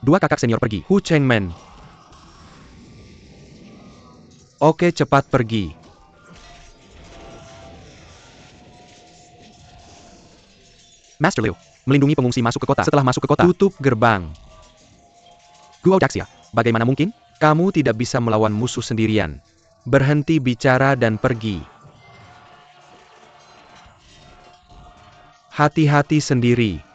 Dua kakak senior pergi. Hu Chengmen. Oke, cepat pergi. Master Liu, melindungi pengungsi masuk ke kota. Setelah masuk ke kota, tutup gerbang. Guo Daxia, bagaimana mungkin? Kamu tidak bisa melawan musuh sendirian. Berhenti bicara dan pergi. Hati-hati sendiri.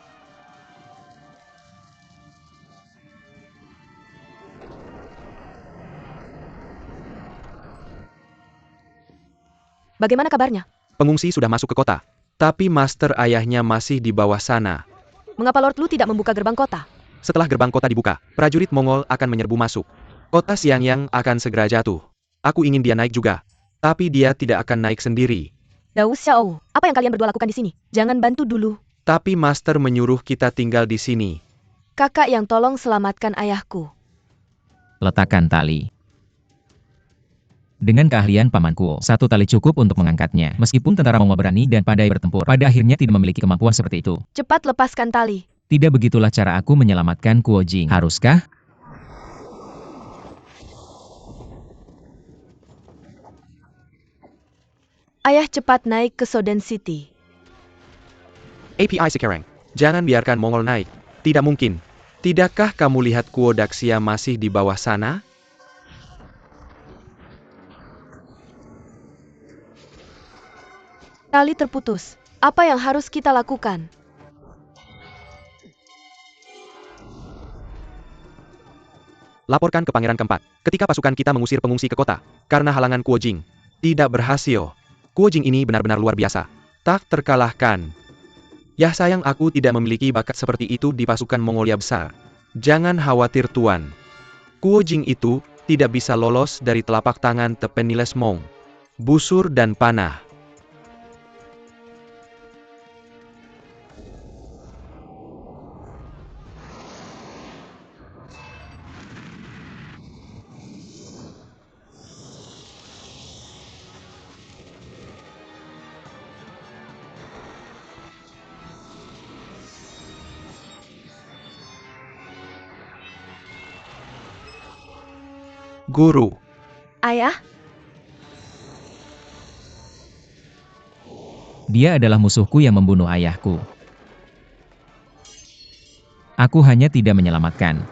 Bagaimana kabarnya? Pengungsi sudah masuk ke kota. Tapi master ayahnya masih di bawah sana. Mengapa Lord Lu tidak membuka gerbang kota? Setelah gerbang kota dibuka, prajurit Mongol akan menyerbu masuk. Kota Xiangyang akan segera jatuh. Aku ingin dia naik juga. Tapi dia tidak akan naik sendiri. Dao Xiao, apa yang kalian berdua lakukan di sini? Jangan bantu dulu. Tapi master menyuruh kita tinggal di sini. Kakak yang tolong selamatkan ayahku. Letakkan tali. Dengan keahlian Paman Kuo, satu tali cukup untuk mengangkatnya. Meskipun tentara Mongol berani dan pandai bertempur, pada akhirnya tidak memiliki kemampuan seperti itu. Cepat lepaskan tali. Tidak begitulah cara aku menyelamatkan Kuo Jing. Haruskah? Ayah cepat naik ke Soden City. API sekarang. Jangan biarkan Mongol naik. Tidak mungkin. Tidakkah kamu lihat Kuo Daxia masih di bawah sana? Tali terputus. Apa yang harus kita lakukan? Laporkan ke Pangeran Keempat. Ketika pasukan kita mengusir pengungsi ke kota, karena halangan Kuo Jing, tidak berhasil. Kuo Jing ini benar-benar luar biasa. Tak terkalahkan. Yah, sayang aku tidak memiliki bakat seperti itu di pasukan Mongolia besar. Jangan khawatir Tuan. Kuo Jing itu tidak bisa lolos dari telapak tangan Tepeniles Mong. Busur dan panah. Guru. Ayah? Dia adalah musuhku yang membunuh ayahku. Aku hanya tidak menyelamatkan.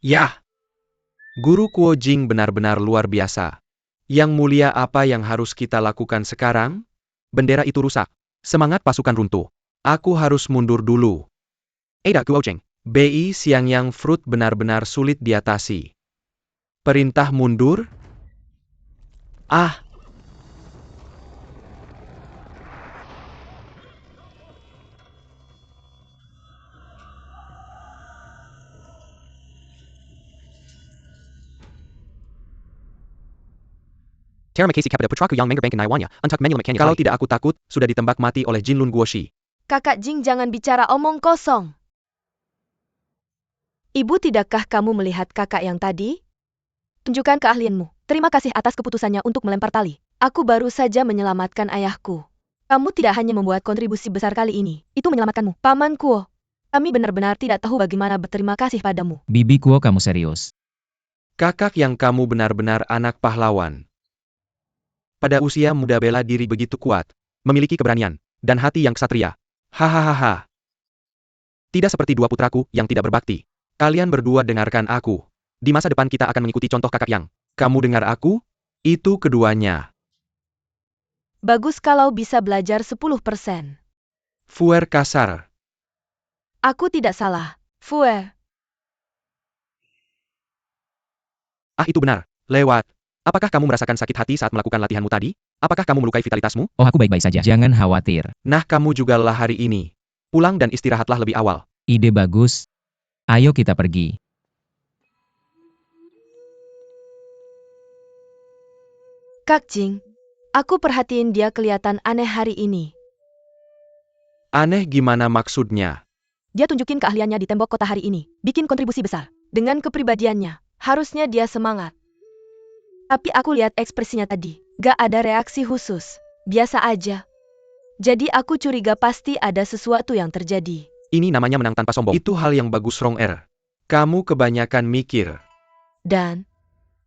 Yah! Guru Kuo Jing benar-benar luar biasa. Yang mulia, apa yang harus kita lakukan sekarang? Bendera itu rusak. Semangat pasukan runtuh. Aku harus mundur dulu. Ada Kuo Jing. BI Xiangyang Fruit benar-benar sulit diatasi. Perintah mundur? Ah! Terima kasih kepada putraku yang menggerbangkan nyawanya untuk menyelamatkannya. Kalau tidak aku takut, sudah ditembak mati oleh Jinlun Guoshi. Kakak Jing, jangan bicara omong kosong. Ibu, tidakkah kamu melihat kakak yang tadi? Tunjukkan keahlianmu. Terima kasih atas keputusannya untuk melempar tali. Aku baru saja menyelamatkan ayahku. Kamu tidak hanya membuat kontribusi besar kali ini, itu menyelamatkanmu. Paman Kuo, kami benar-benar tidak tahu bagaimana berterima kasih padamu. Bibi Kuo, kamu serius? Kakak yang kamu benar-benar anak pahlawan. Pada usia muda bela diri begitu kuat, memiliki keberanian, dan hati yang ksatria. Hahaha. Tidak seperti dua putraku yang tidak berbakti. Kalian berdua dengarkan aku. Di masa depan kita akan mengikuti contoh kakak yang. Kamu dengar aku? Itu keduanya. Bagus kalau bisa belajar 10%. Fuer kasar. Aku tidak salah. Fuer. Ah, itu benar. Lewat. Apakah kamu merasakan sakit hati saat melakukan latihanmu tadi? Apakah kamu melukai vitalitasmu? Oh, aku baik-baik saja. Jangan khawatir. Nah, kamu juga lelah hari ini. Pulang dan istirahatlah lebih awal. Ide bagus. Ayo kita pergi. Kak Jing, aku perhatiin dia kelihatan aneh hari ini. Aneh gimana maksudnya? Dia tunjukin keahliannya di tembok kota hari ini, bikin kontribusi besar. Dengan kepribadiannya, harusnya dia semangat. Tapi aku lihat ekspresinya tadi, gak ada reaksi khusus, biasa aja. Jadi aku curiga pasti ada sesuatu yang terjadi. Ini namanya menang tanpa sombong. Itu hal yang bagus, Rong-er. Kamu kebanyakan mikir. Dan,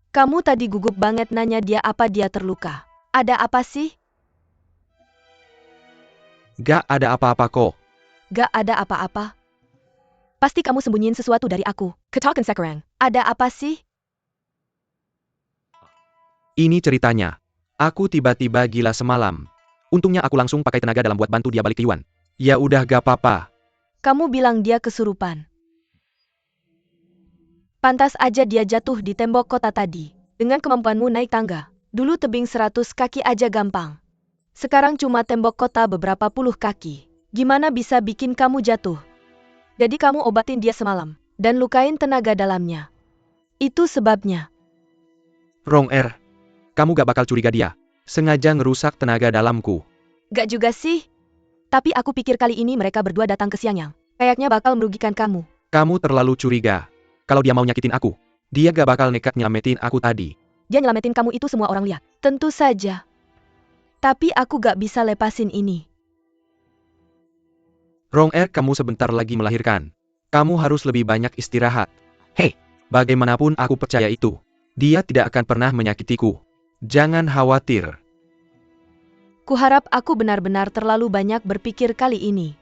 kamu tadi gugup banget nanya dia apa dia terluka. Ada apa sih? Gak ada apa-apa kok. Gak ada apa-apa. Pasti kamu sembunyiin sesuatu dari aku. Ketahuan sekarang. Ada apa sih? Ini ceritanya. Aku tiba-tiba gila semalam. Untungnya aku langsung pakai tenaga dalam buat bantu dia balik ke Yuan. Ya udah gak apa-apa. Kamu bilang dia kesurupan. Pantas aja dia jatuh di tembok kota tadi. Dengan kemampuanmu naik tangga. Dulu tebing 100 kaki aja gampang. Sekarang cuma tembok kota beberapa puluh kaki. Gimana bisa bikin kamu jatuh? Jadi kamu obatin dia semalam. Dan lukain tenaga dalamnya. Itu sebabnya. Rong-er. Kamu gak bakal curiga dia. Sengaja ngerusak tenaga dalamku. Gak juga sih. Tapi aku pikir kali ini mereka berdua datang ke Xiangyang. Kayaknya bakal merugikan kamu. Kamu terlalu curiga. Kalau dia mau nyakitin aku, dia gak bakal nekat nyelamatin aku tadi. Dia nyelamatin kamu itu semua orang lihat. Tentu saja. Tapi aku gak bisa lepasin ini. Rong-er, kamu sebentar lagi melahirkan. Kamu harus lebih banyak istirahat. Hei, bagaimanapun aku percaya itu. Dia tidak akan pernah menyakitiku. Jangan khawatir. Kuharap aku benar-benar terlalu banyak berpikir kali ini.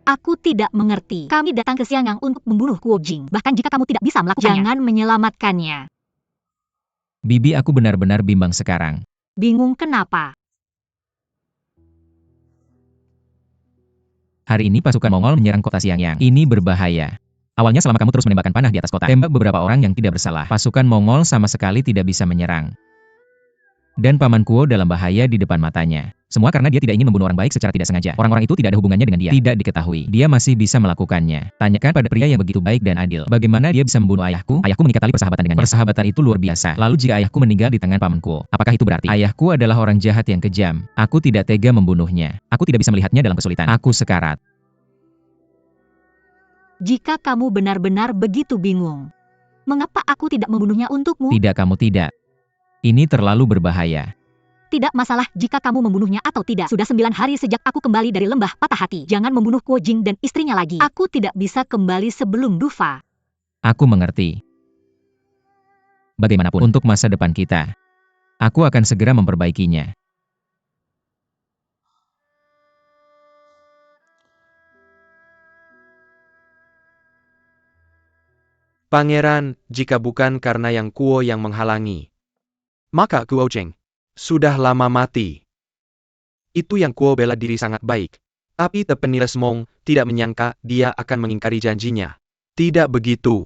Aku tidak mengerti. Kami datang ke Xiangyang untuk membunuh Kuo Jing. Bahkan jika kamu tidak bisa melakukannya, jangan menyelamatkannya. Bibi, aku benar-benar bimbang sekarang. Bingung kenapa? Hari ini pasukan Mongol menyerang kota Xiangyang. Ini berbahaya. Awalnya selama kamu terus menembakkan panah di atas kota, tembak beberapa orang yang tidak bersalah. Pasukan Mongol sama sekali tidak bisa menyerang. Dan Paman Kuo dalam bahaya di depan matanya. Semua karena dia tidak ingin membunuh orang baik secara tidak sengaja. Orang-orang itu tidak ada hubungannya dengan dia. Tidak diketahui. Dia masih bisa melakukannya. Tanyakan pada pria yang begitu baik dan adil. Bagaimana dia bisa membunuh ayahku? Ayahku mengikat tali persahabatan dengannya. Persahabatan itu luar biasa. Lalu jika ayahku meninggal di tangan Paman Kuo, apakah itu berarti ayahku adalah orang jahat yang kejam? Aku tidak tega membunuhnya. Aku tidak bisa melihatnya dalam kesulitan. Aku sekarat. Jika kamu benar-benar begitu bingung, mengapa aku tidak membunuhnya untukmu? Tidak, kamu tidak. Ini terlalu berbahaya. Tidak masalah jika kamu membunuhnya atau tidak. Sudah 9 hari sejak aku kembali dari lembah patah hati. Jangan membunuh Kuo Jing dan istrinya lagi. Aku tidak bisa kembali sebelum Dufa. Aku mengerti. Bagaimanapun, untuk masa depan kita, aku akan segera memperbaikinya. Pangeran, jika bukan karena yang Kuo yang menghalangi, maka Kuo Jing sudah lama mati. Itu yang Kuo bela diri sangat baik. Tapi Tepeniles Mong tidak menyangka dia akan mengingkari janjinya. Tidak begitu.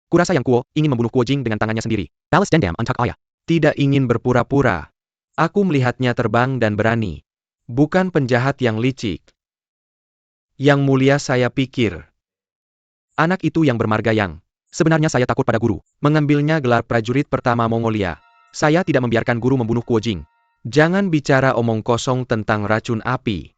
Kurasa yang Kuo ingin membunuh Kuo Jing dengan tangannya sendiri. Balas dendam untuk ayah. Tidak ingin berpura-pura. Aku melihatnya terbang dan berani. Bukan penjahat yang licik. Yang mulia, saya pikir. Anak itu yang bermarga yang. Sebenarnya saya takut pada guru. Mengambilnya gelar prajurit pertama Mongolia. Saya tidak membiarkan guru membunuh Kuo Jing. Jangan bicara omong kosong tentang racun api.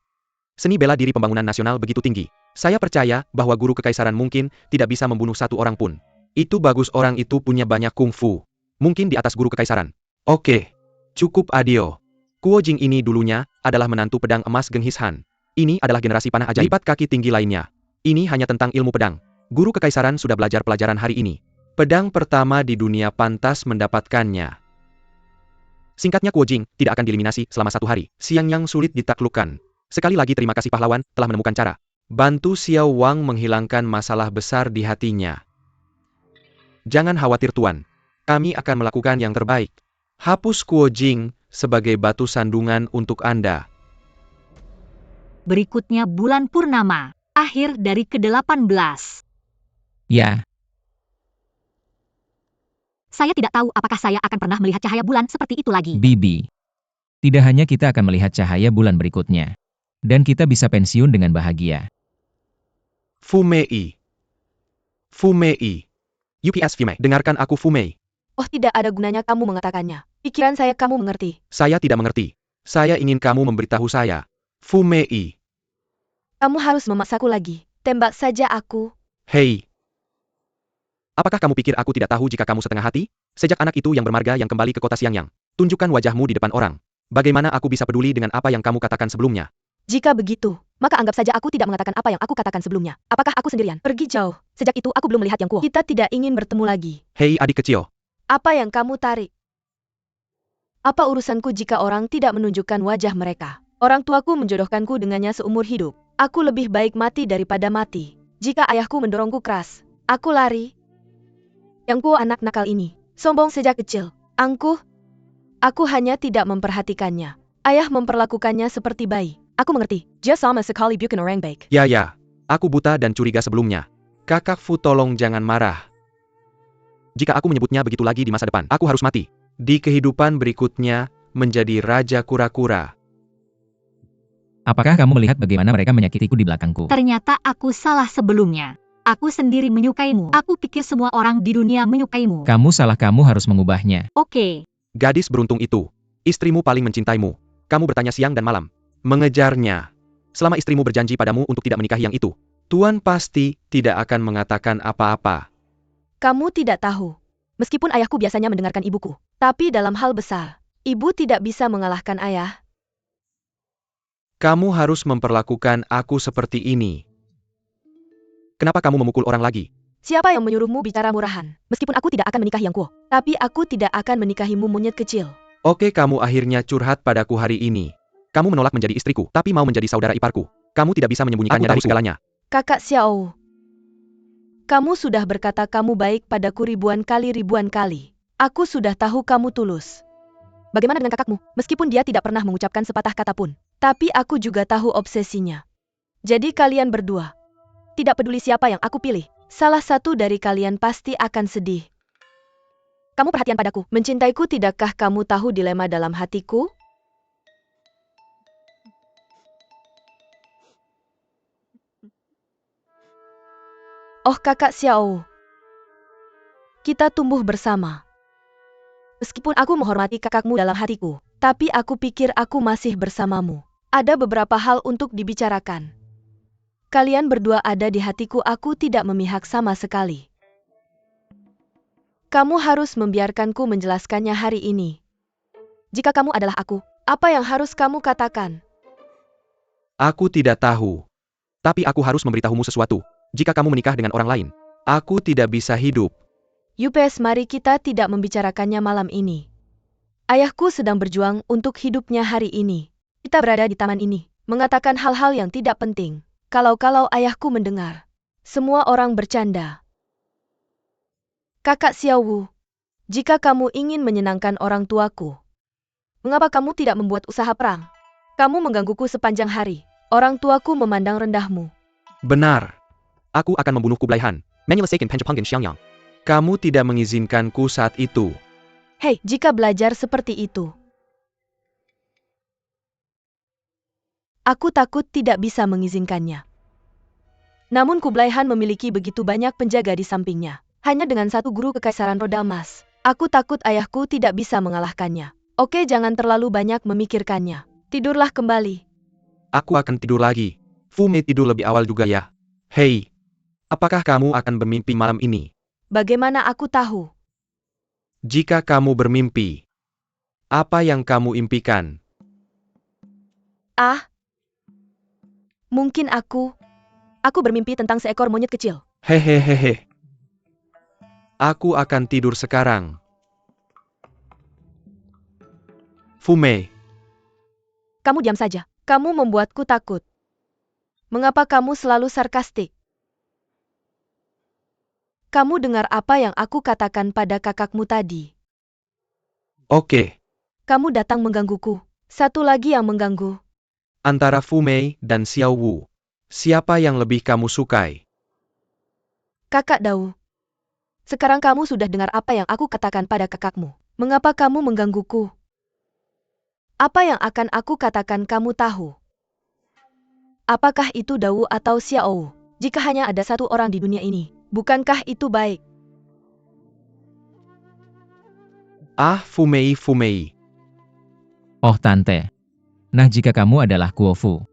Seni bela diri pembangunan nasional begitu tinggi. Saya percaya bahwa guru kekaisaran mungkin tidak bisa membunuh satu orang pun. Itu bagus, orang itu punya banyak kungfu. Mungkin di atas guru kekaisaran. Oke. Cukup adio. Kuo Jing ini dulunya adalah menantu pedang emas Genghis Han. Ini adalah generasi panah ajaib. Lipat kaki tinggi lainnya. Ini hanya tentang ilmu pedang. Guru kekaisaran sudah belajar pelajaran hari ini. Pedang pertama di dunia pantas mendapatkannya. Singkatnya, Kuo Jing tidak akan dieliminasi selama 1 hari. Xiangyang sulit ditaklukkan. Sekali lagi terima kasih pahlawan, telah menemukan cara. Bantu Xiao Wang menghilangkan masalah besar di hatinya. Jangan khawatir Tuan. Kami akan melakukan yang terbaik. Hapus Kuo Jing sebagai batu sandungan untuk Anda. Berikutnya bulan purnama, akhir dari ke-18. Ya, Saya tidak tahu apakah saya akan pernah melihat cahaya bulan seperti itu lagi. Bibi. Tidak hanya kita akan melihat cahaya bulan berikutnya. Dan kita bisa pensiun dengan bahagia. Fu Mei. Fu Mei. UPS Fumei. Dengarkan aku Fu Mei. Oh, tidak ada gunanya kamu mengatakannya. Pikiran saya kamu mengerti. Saya tidak mengerti. Saya ingin kamu memberitahu saya. Fu Mei. Kamu harus memaksaku lagi. Tembak saja aku. Hei. Apakah kamu pikir aku tidak tahu jika kamu setengah hati? Sejak anak itu yang bermarga yang kembali ke kota Xiangyang. Tunjukkan wajahmu di depan orang. Bagaimana aku bisa peduli dengan apa yang kamu katakan sebelumnya? Jika begitu, maka anggap saja aku tidak mengatakan apa yang aku katakan sebelumnya. Apakah aku sendirian? Pergi jauh. Sejak itu aku belum melihat Yang Kuo. Kita tidak ingin bertemu lagi. Hei adik kecil. Apa yang kamu tarik? Apa urusanku jika orang tidak menunjukkan wajah mereka? Orang tuaku menjodohkanku dengannya seumur hidup. Aku lebih baik mati daripada mati. Jika ayahku mendorongku keras, aku lari. Yang Kuo anak nakal ini, sombong sejak kecil. Angkuh. Aku hanya tidak memperhatikannya. Ayah memperlakukannya seperti bayi. Aku mengerti. Dia sama sekali bukan orang baik. Ya. Aku buta dan curiga sebelumnya. Kakak Fu tolong jangan marah. Jika aku menyebutnya begitu lagi di masa depan, aku harus mati. Di kehidupan berikutnya, menjadi Raja Kura-Kura. Apakah kamu melihat bagaimana mereka menyakitiku di belakangku? Ternyata aku salah sebelumnya. Aku sendiri menyukaimu. Aku pikir semua orang di dunia menyukaimu. Kamu salah, kamu harus mengubahnya. Oke. Gadis beruntung itu. Istrimu paling mencintaimu. Kamu bertanya siang dan malam. Mengejarnya. Selama istrimu berjanji padamu untuk tidak menikahi yang itu, Tuan pasti tidak akan mengatakan apa-apa. Kamu tidak tahu. Meskipun ayahku biasanya mendengarkan ibuku, tapi dalam hal besar, ibu tidak bisa mengalahkan ayah. Kamu harus memperlakukan aku seperti ini. Kenapa kamu memukul orang lagi? Siapa yang menyuruhmu bicara murahan? Meskipun aku tidak akan menikahi Yang Kuo, tapi aku tidak akan menikahimu monyet kecil. Oke, kamu akhirnya curhat padaku hari ini. Kamu menolak menjadi istriku, tapi mau menjadi saudara iparku. Kamu tidak bisa menyembunyikannya dari segalanya. Kakak Xiao. Kamu sudah berkata kamu baik padaku ribuan kali. Aku sudah tahu kamu tulus. Bagaimana dengan kakakmu? Meskipun dia tidak pernah mengucapkan sepatah kata pun, tapi aku juga tahu obsesinya. Jadi kalian berdua, tidak peduli siapa yang aku pilih, salah satu dari kalian pasti akan sedih. Kamu perhatian padaku, mencintaiku, tidakkah kamu tahu dilema dalam hatiku? Oh kakak Xiao, kita tumbuh bersama. Meskipun aku menghormati kakakmu dalam hatiku, tapi aku pikir aku masih bersamamu. Ada beberapa hal untuk dibicarakan. Kalian berdua ada di hatiku, aku tidak memihak sama sekali. Kamu harus membiarkanku menjelaskannya hari ini. Jika kamu adalah aku, apa yang harus kamu katakan? Aku tidak tahu. Tapi aku harus memberitahumu sesuatu. Jika kamu menikah dengan orang lain, aku tidak bisa hidup. Yupes, mari kita tidak membicarakannya malam ini. Ayahku sedang berjuang untuk hidupnya hari ini. Kita berada di taman ini, mengatakan hal-hal yang tidak penting. Kalau ayahku mendengar, semua orang bercanda. Kakak Xiaowu, jika kamu ingin menyenangkan orang tuaku, mengapa kamu tidak membuat usaha perang? Kamu menggangguku sepanjang hari. Orang tuaku memandang rendahmu. Benar. Aku akan membunuh Kublai Han. Menyelesaikan Penjepanggen Xiangyang. Kamu tidak mengizinkanku saat itu. Hei, jika belajar seperti itu, aku takut tidak bisa mengizinkannya. Namun Kublai Han memiliki begitu banyak penjaga di sampingnya. Hanya dengan satu guru kekaisaran roda emas. Aku takut ayahku tidak bisa mengalahkannya. Oke, jangan terlalu banyak memikirkannya. Tidurlah kembali. Aku akan tidur lagi. Fu Mei tidur lebih awal juga ya. Hei, apakah kamu akan bermimpi malam ini? Bagaimana aku tahu? Jika kamu bermimpi, apa yang kamu impikan? Ah, mungkin aku bermimpi tentang seekor monyet kecil. Hehehehe. Aku akan tidur sekarang. Fu Mei. Kamu diam saja. Kamu membuatku takut. Mengapa kamu selalu sarkastik? Kamu dengar apa yang aku katakan pada kakakmu tadi? Oke, Kamu datang menggangguku. Satu lagi yang mengganggu. antara Fu Mei dan Xiao Wu, siapa yang lebih kamu sukai? Kakak Dau. Sekarang kamu sudah dengar apa yang aku katakan pada kakakmu. Mengapa kamu menggangguku? Apa yang akan aku katakan kamu tahu? Apakah itu Dau atau Xiao? Jika hanya ada satu orang di dunia ini, bukankah itu baik? Ah, Fu Mei, Fu Mei. Oh tante. Nah jika kamu adalah Kuofu,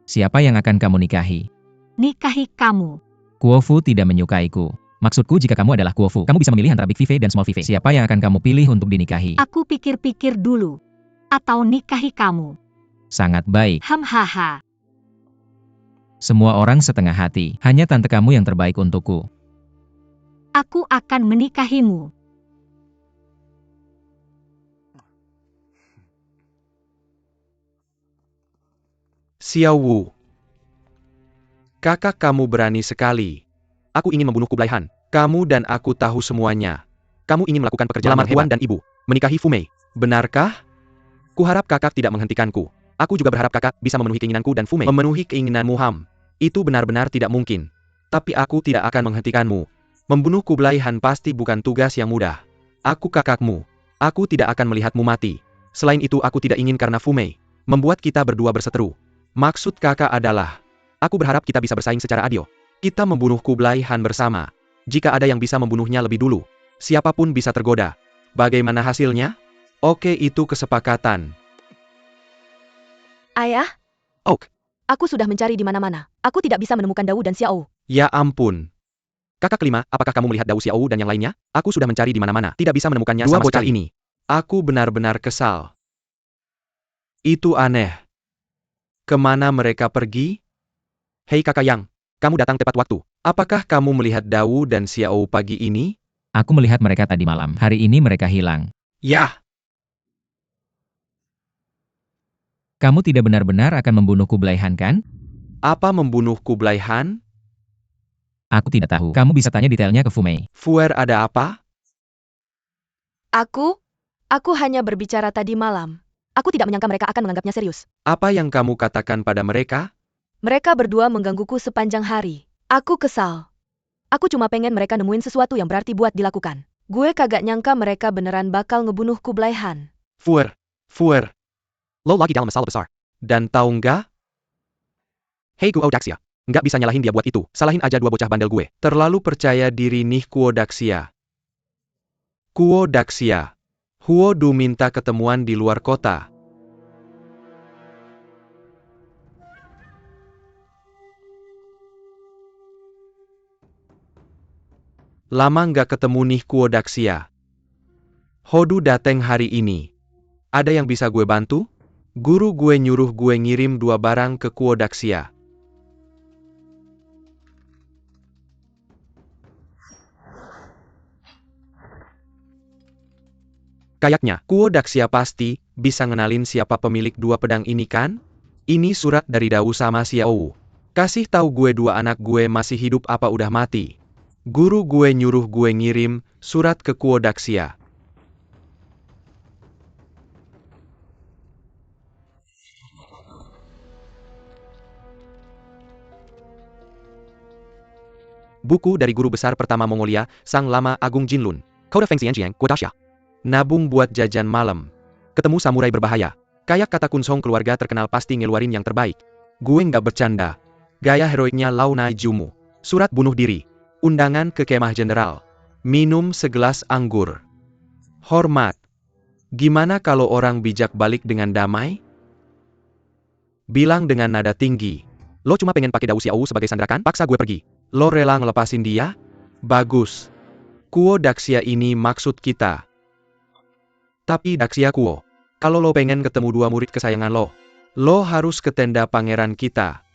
siapa yang akan kamu nikahi? Nikahi kamu. Kuofu tidak menyukaiku. Maksudku jika kamu adalah Kuofu, kamu bisa memilih antara Big Vive dan Small Vive. Siapa yang akan kamu pilih untuk dinikahi? Aku pikir-pikir dulu. Atau nikahi kamu. Sangat baik. Hamhaha. Semua orang setengah hati. Hanya tante kamu yang terbaik untukku. Aku akan menikahimu. Xiao Wu. Kakak kamu berani sekali. Aku ingin membunuh Kublai Han. Kamu dan aku tahu semuanya. Kamu ingin melakukan pekerjaan yang Tuan dan Ibu. Menikahi Fu Mei. Benarkah? Kuharap kakak tidak menghentikanku. Aku juga berharap kakak bisa memenuhi keinginanku dan Fu Mei memenuhi keinginanmu Ham. Itu benar-benar tidak mungkin. Tapi aku tidak akan menghentikanmu. Membunuh Kublai Han pasti bukan tugas yang mudah. Aku kakakmu. Aku tidak akan melihatmu mati. Selain itu aku tidak ingin karena Fu Mei membuat kita berdua berseteru. Maksud kakak adalah, aku berharap kita bisa bersaing secara adil. Kita membunuh Kublai Han bersama. Jika ada yang bisa membunuhnya lebih dulu, siapapun bisa tergoda. Bagaimana hasilnya? Oke, itu kesepakatan. Ayah, Ok, aku sudah mencari di mana-mana. Aku tidak bisa menemukan Dau dan Xiao. ya ampun. Kakak kelima, apakah kamu melihat Dau Xiao dan yang lainnya? Aku sudah mencari di mana-mana, tidak bisa menemukannya sama bocah ini. Aku benar-benar kesal. Itu aneh. Kemana mereka pergi? Hei kakak Yang, kamu datang tepat waktu. Apakah kamu melihat Dau dan Xiao pagi ini? Aku melihat mereka tadi malam. Hari ini mereka hilang. Yah, Kamu tidak benar-benar akan membunuh Kublai Han kan? apa membunuh Kublai Han? Aku tidak tahu. Kamu bisa tanya detailnya ke Fu Mei. Fuer ada apa? Aku hanya berbicara tadi malam. Aku tidak menyangka mereka akan menganggapnya serius. Apa yang kamu katakan pada mereka? Mereka berdua menggangguku sepanjang hari. Aku kesal. Aku cuma pengen mereka nemuin sesuatu yang berarti buat dilakukan. Gue kagak nyangka mereka beneran bakal ngebunuh Kublai Han. Fuer. Lo lagi dalam masalah besar. Dan tahu nggak? Hei Guo Daxia. Nggak bisa nyalahin dia buat itu. Salahin aja dua bocah bandel gue. Terlalu percaya diri nih Guo Daxia. Guo Daxia. Huo Du minta ketemuan di luar kota. Lama nggak ketemu nih Guo Daxia. Hodu dateng hari ini. Ada yang bisa gue bantu? Guru gue nyuruh gue ngirim 2 barang ke Guo Daxia. Kayaknya, Guo Daxia pasti bisa ngenalin siapa pemilik 2 pedang ini kan? Ini surat dari Dau sama Xiao. Kasih tahu gue 2 anak gue masih hidup apa udah mati. Guru gue nyuruh gue ngirim surat ke Guo Daxia. Buku dari guru besar pertama Mongolia, Sang Lama Agung Jinlun. Kode Feng Xianjiang, Guo Daxia. Nabung buat jajan malam. Ketemu samurai berbahaya. Kayak kata Kun Song keluarga terkenal pasti ngeluarin yang terbaik. Gue nggak bercanda. Gaya heroiknya Lau Nai Jumu. Surat bunuh diri. Undangan ke kemah jenderal. Minum segelas anggur. Hormat. Gimana kalau orang bijak balik dengan damai? Bilang dengan nada tinggi. Lo cuma pengen pakai Dau Xiao sebagai sandrakan? Paksa gue pergi. Lo rela ngelepasin dia? Bagus. Guo Daxia ini maksud kita. Tapi Daxia Guo, kalau lo pengen ketemu 2 murid kesayangan lo harus ke tenda pangeran kita.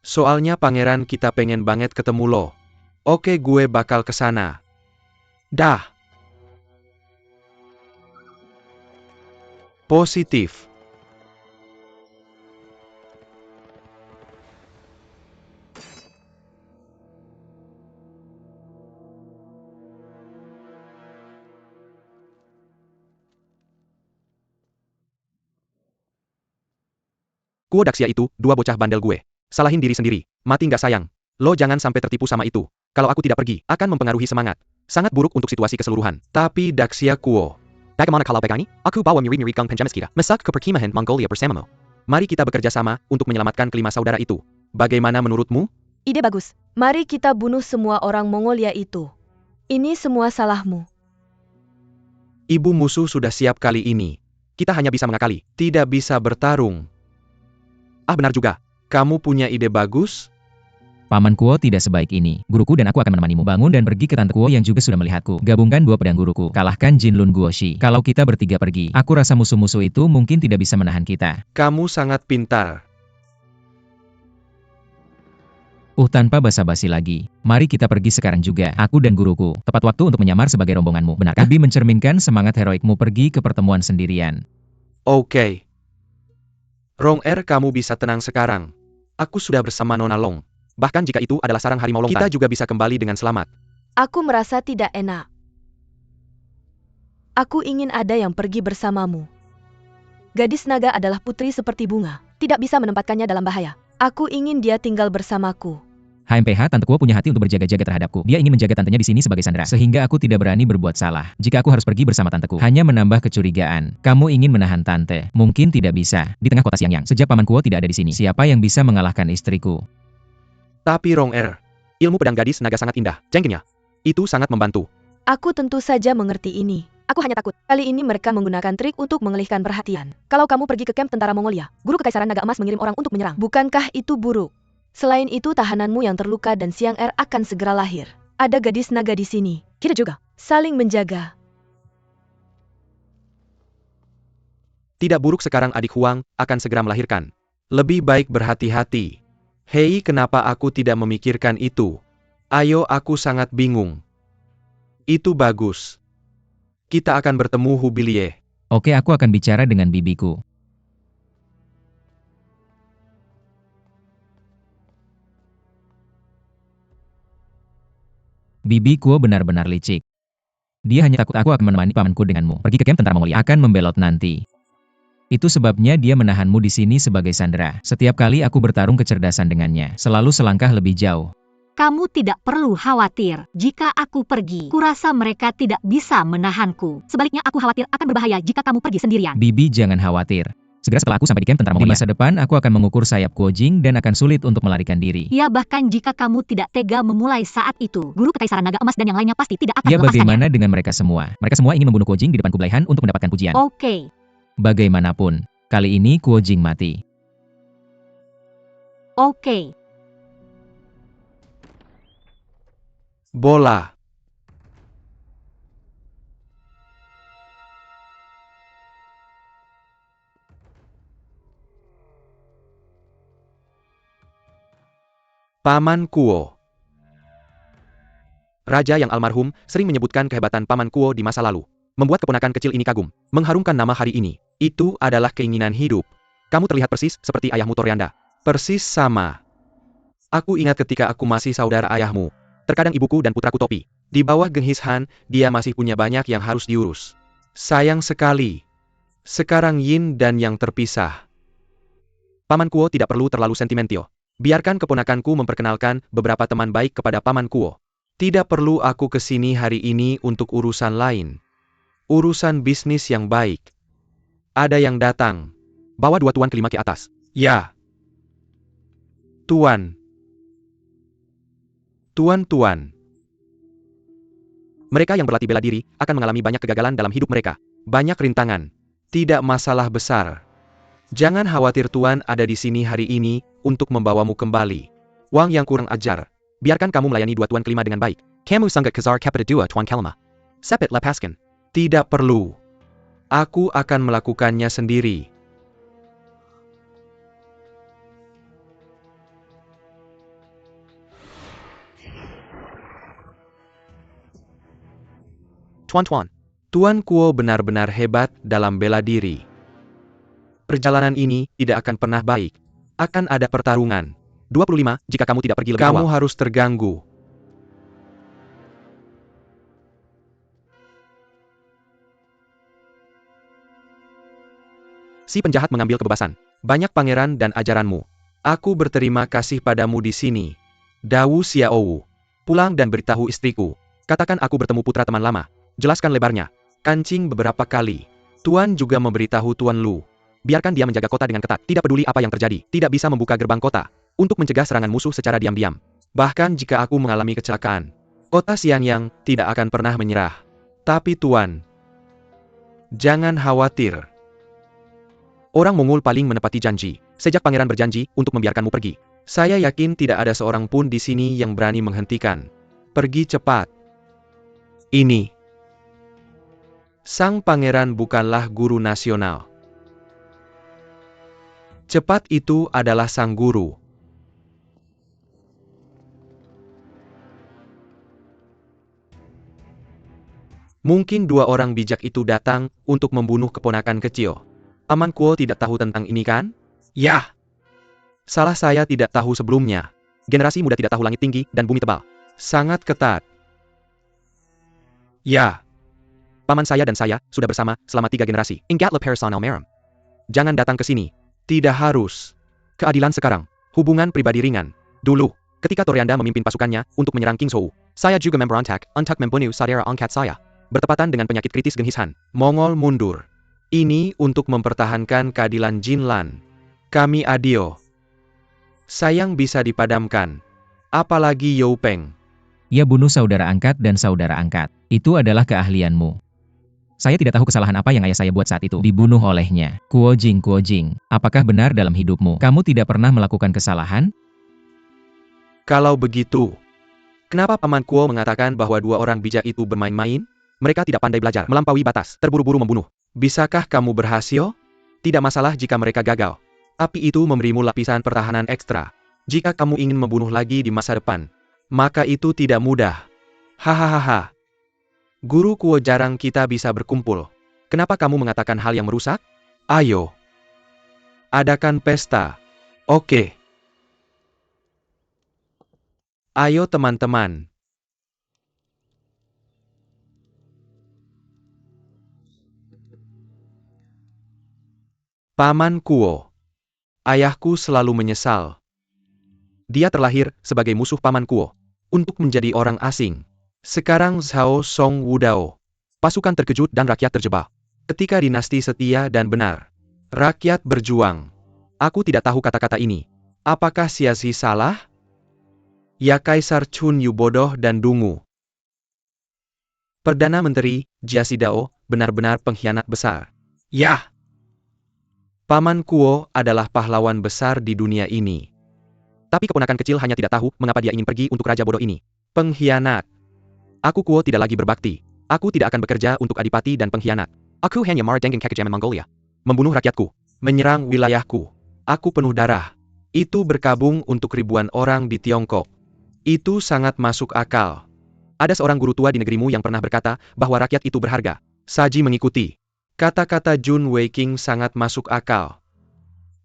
Soalnya pangeran kita pengen banget ketemu lo. Oke, gue bakal kesana. Dah. Positif. Kuo Daxia itu, dua bocah bandel gue. Salahin diri sendiri, mati nggak sayang. Lo jangan sampai tertipu sama itu. Kalau aku tidak pergi, akan mempengaruhi semangat. Sangat buruk untuk situasi keseluruhan. Tapi Daxia Kuo. Bagaimana kalau begini? Aku bawa murid-murid Gang Penjamiskita. Mesak ke perkemahan Mongolia bersamamu. Mari kita bekerja sama untuk menyelamatkan kelima saudara itu. Bagaimana menurutmu? Ide bagus. Mari kita bunuh semua orang Mongolia itu. Ini semua salahmu. Ibu musuh sudah siap kali ini. Kita hanya bisa mengakali, tidak bisa bertarung. Ah benar juga, kamu punya ide bagus? Paman Kuo tidak sebaik ini. Guruku dan aku akan menemanimu. Bangun dan pergi ke Tante Kuo yang juga sudah melihatku. Gabungkan dua pedang guruku. Kalahkan Jinlun Guoshi. Kalau kita bertiga pergi, aku rasa musuh-musuh itu mungkin tidak bisa menahan kita. Kamu sangat pintar. Tanpa basa-basi lagi. Mari kita pergi sekarang juga. Aku dan guruku. Tepat waktu untuk menyamar sebagai rombonganmu. Benarkah? Bibi mencerminkan semangat heroikmu pergi ke pertemuan sendirian. Oke. Rong kamu bisa tenang sekarang. Aku sudah bersama Nona Long. Bahkan jika itu adalah sarang harimau lontar, kita juga bisa kembali dengan selamat. Aku merasa tidak enak. Aku ingin ada yang pergi bersamamu. Gadis naga adalah putri seperti bunga. Tidak bisa menempatkannya dalam bahaya. Aku ingin dia tinggal bersamaku. HMPH, Tante Kuo punya hati untuk berjaga-jaga terhadapku. Dia ingin menjaga tantenya di sini sebagai sandera. Sehingga aku tidak berani berbuat salah. Jika aku harus pergi bersama tanteku, hanya menambah kecurigaan. Kamu ingin menahan tante. Mungkin tidak bisa. Di tengah kota Xiangyang, sejak Paman Kuo tidak ada di sini, siapa yang bisa mengalahkan istriku? Tapi Rong ilmu pedang gadis naga sangat indah. Jengkelnya. Itu sangat membantu. Aku tentu saja mengerti ini. Aku hanya takut. Kali ini mereka menggunakan trik untuk mengalihkan perhatian. Kalau kamu pergi ke kamp tentara Mongolia, Guru Kekaisaran Naga Emas mengirim orang untuk menyerang. Bukankah itu buruk? Selain itu tahananmu yang terluka dan Siang akan segera lahir. Ada gadis naga di sini. Kita juga saling menjaga. Tidak buruk sekarang adik Huang akan segera melahirkan. Lebih baik berhati-hati. Hei, kenapa aku tidak memikirkan itu? Ayo, aku sangat bingung. Itu bagus. Kita akan bertemu Hubilie. Oke, aku akan bicara dengan bibiku. Bibi Kuo benar-benar licik. Dia hanya takut aku akan menemani pamanku denganmu. Pergi ke kamp tentara Mongolia akan membelot nanti. Itu sebabnya dia menahanmu di sini sebagai sandera. Setiap kali aku bertarung kecerdasan dengannya, selalu selangkah lebih jauh. Kamu tidak perlu khawatir. Jika aku pergi, kurasa mereka tidak bisa menahanku. Sebaliknya aku khawatir akan berbahaya jika kamu pergi sendirian. Bibi jangan khawatir. Segera setelah aku sampai di kamp tentara Mongolia, di masa depan aku akan mengukur sayap Kuo Jing dan akan sulit untuk melarikan diri. Ya, bahkan jika kamu tidak tega memulai saat itu, Guru Kekaisaran Naga Emas dan yang lainnya pasti tidak akan Ya, melepaskannya. bagaimana dengan mereka semua? Mereka semua ingin membunuh Kuo Jing di depan Kublai Han untuk mendapatkan pujian. Oke. Bagaimanapun, kali ini Kuo Jing mati. Oke. Bola. Paman Kuo. Raja yang almarhum sering menyebutkan kehebatan Paman Kuo di masa lalu. Membuat keponakan kecil ini kagum. Mengharumkan nama hari ini. Itu adalah keinginan hidup. Kamu terlihat persis seperti ayahmu Torianda. Persis sama. Aku ingat ketika aku masih saudara ayahmu. Terkadang ibuku dan putraku Topi. Di bawah Genghis Han, dia masih punya banyak yang harus diurus. Sayang sekali. Sekarang Yin dan Yang terpisah. Paman Kuo tidak perlu terlalu sentimental. Biarkan keponakanku memperkenalkan beberapa teman baik kepada Paman Kuo. Tidak perlu aku ke sini hari ini untuk urusan lain. Urusan bisnis yang baik. Ada yang datang. Bawa dua tuan kelima ke atas. Ya. Tuan. Tuan-tuan. Mereka yang berlatih bela diri akan mengalami banyak kegagalan dalam hidup mereka. Banyak rintangan. Tidak masalah besar. Jangan khawatir tuan ada di sini hari ini untuk membawamu kembali. Wang yang kurang ajar. Biarkan kamu melayani dua tuan kelima dengan baik. Kamu sangat kezar kepada dua tuan kelima. Sepet lepaskan. Tidak perlu. Aku akan melakukannya sendiri. Tuan-tuan. Tuan Kuo benar-benar hebat dalam bela diri. Perjalanan ini tidak akan pernah baik. Akan ada pertarungan. 25, jika kamu tidak pergi lebih awal. Kamu harus terganggu. Si penjahat mengambil kebebasan. Banyak pangeran dan ajaranmu. Aku berterima kasih padamu di sini. Dawu Xiaowu. Pulang dan beritahu istriku. Katakan aku bertemu putra teman lama. Jelaskan lebarnya. Kancing beberapa kali. Tuan juga memberitahu Tuan Lu. Biarkan dia menjaga kota dengan ketat. Tidak peduli apa yang terjadi. Tidak bisa membuka gerbang kota. Untuk mencegah serangan musuh secara diam-diam. Bahkan jika aku mengalami kecelakaan. Kota Xiangyang tidak akan pernah menyerah. Tapi Tuan, jangan khawatir. Orang Mongol paling menepati janji. Sejak pangeran berjanji untuk membiarkanmu pergi. Saya yakin tidak ada seorang pun di sini yang berani menghentikan. Pergi cepat. Ini. Sang pangeran bukanlah guru nasional. Cepat itu adalah sang guru. Mungkin dua orang bijak itu datang untuk membunuh keponakan kecil. Paman Kuo tidak tahu tentang ini kan? Yah! Salah saya tidak tahu sebelumnya. Generasi muda tidak tahu langit tinggi dan bumi tebal. Sangat ketat. Ya. Paman saya dan saya sudah bersama selama 3 generasi. Ingat le personal meram. Jangan datang ke sini. Tidak harus. Keadilan sekarang. Hubungan pribadi ringan. Dulu, ketika Toryanda memimpin pasukannya untuk menyerang King Zhou, saya juga memberontak untuk membunuh saudara angkat saya. Bertepatan dengan penyakit kritis Genghis Han, Mongol mundur. Ini untuk mempertahankan keadilan Jinlan. Kami adio. Sayang bisa dipadamkan. Apalagi You Peng. Ia bunuh saudara angkat dan saudara angkat. Itu adalah keahlianmu. Saya tidak tahu kesalahan apa yang ayah saya buat saat itu. Dibunuh olehnya. Kuo Jing, apakah benar dalam hidupmu? Kamu tidak pernah melakukan kesalahan? Kalau begitu, kenapa Paman Kuo mengatakan bahwa dua orang bijak itu bermain-main? Mereka tidak pandai belajar, melampaui batas, terburu-buru membunuh. Bisakah kamu berhasil? Tidak masalah jika mereka gagal. Tapi itu memberimu lapisan pertahanan ekstra. Jika kamu ingin membunuh lagi di masa depan, maka itu tidak mudah. Hahaha. Guru Kuo jarang kita bisa berkumpul. Kenapa kamu mengatakan hal yang merusak? Ayo. Adakan pesta. Oke. Ayo teman-teman. Paman Kuo. Ayahku selalu menyesal. Dia terlahir sebagai musuh Paman Kuo. Untuk menjadi orang asing. Sekarang Zhao Song Wudao. Pasukan terkejut dan rakyat terjebak. Ketika dinasti setia dan benar. Rakyat berjuang. Aku tidak tahu kata-kata ini. Apakah Xiaxi salah? Ya Kaisar Chun Yu bodoh dan dungu. Perdana Menteri, Jia Xidao, benar-benar pengkhianat besar. Yah! Paman Kuo adalah pahlawan besar di dunia ini. Tapi keponakan kecil hanya tidak tahu mengapa dia ingin pergi untuk raja bodoh ini. Pengkhianat. Aku Kuo tidak lagi berbakti. Aku tidak akan bekerja untuk adipati dan pengkhianat. Aku hanya merenggeng kekejaman Mongolia. Membunuh rakyatku. Menyerang wilayahku. Aku penuh darah. Itu berkabung untuk ribuan orang di Tiongkok. Itu sangat masuk akal. Ada seorang guru tua di negerimu yang pernah berkata bahwa rakyat itu berharga. Saji mengikuti. Kata-kata Jun Weiqing sangat masuk akal.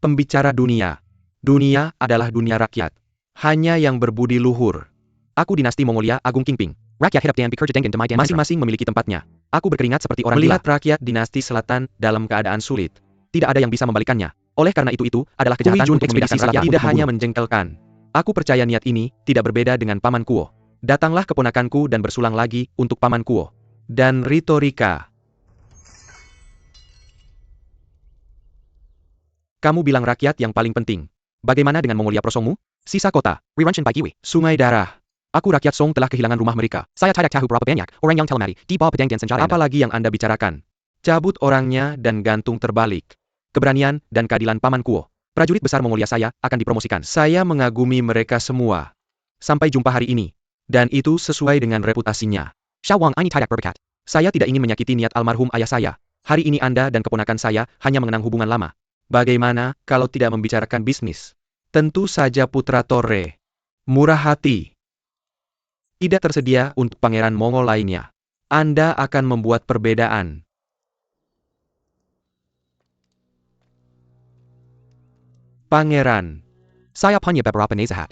Pembicara dunia. Dunia adalah dunia rakyat. Hanya yang berbudi luhur. Aku dinasti Mongolia Agung Qingping. Rakyat hidup dan bekerja dengan damai dan masing-masing memiliki tempatnya. Aku berkeringat seperti orang melihat rakyat dinasti selatan dalam keadaan sulit. Tidak ada yang bisa membalikannya. Oleh karena itu adalah kejahatan untuk memindahkan rakyat tidak hanya menjengkelkan. Aku percaya niat ini tidak berbeda dengan Paman Kuo. Datanglah keponakanku dan bersulang lagi untuk Paman Kuo. Dan retorika. Kamu bilang rakyat yang paling penting. Bagaimana dengan Mongolia prosongmu? Sisa kota, Riranchin Baikiwi, Sungai Darah. Aku rakyat Song telah kehilangan rumah mereka. Saya tidak tahu berapa banyak orang yang telah mati di bawah pedang dan senjata. Apalagi yang Anda bicarakan? Cabut orangnya dan gantung terbalik. Keberanian dan keadilan Paman Kuo. Prajurit besar Mongolia saya akan dipromosikan. Saya mengagumi mereka semua. Sampai jumpa hari ini. Dan itu sesuai dengan reputasinya. Xiao Wang ini tidak berkat. Saya tidak ingin menyakiti niat almarhum ayah saya. Hari ini Anda dan keponakan saya hanya mengenang hubungan lama. Bagaimana kalau tidak membicarakan bisnis? Tentu saja Putra Torre. Murah hati. Tidak tersedia untuk pangeran Mongol lainnya. Anda akan membuat perbedaan. Pangeran. Saya punya beberapa nasihat.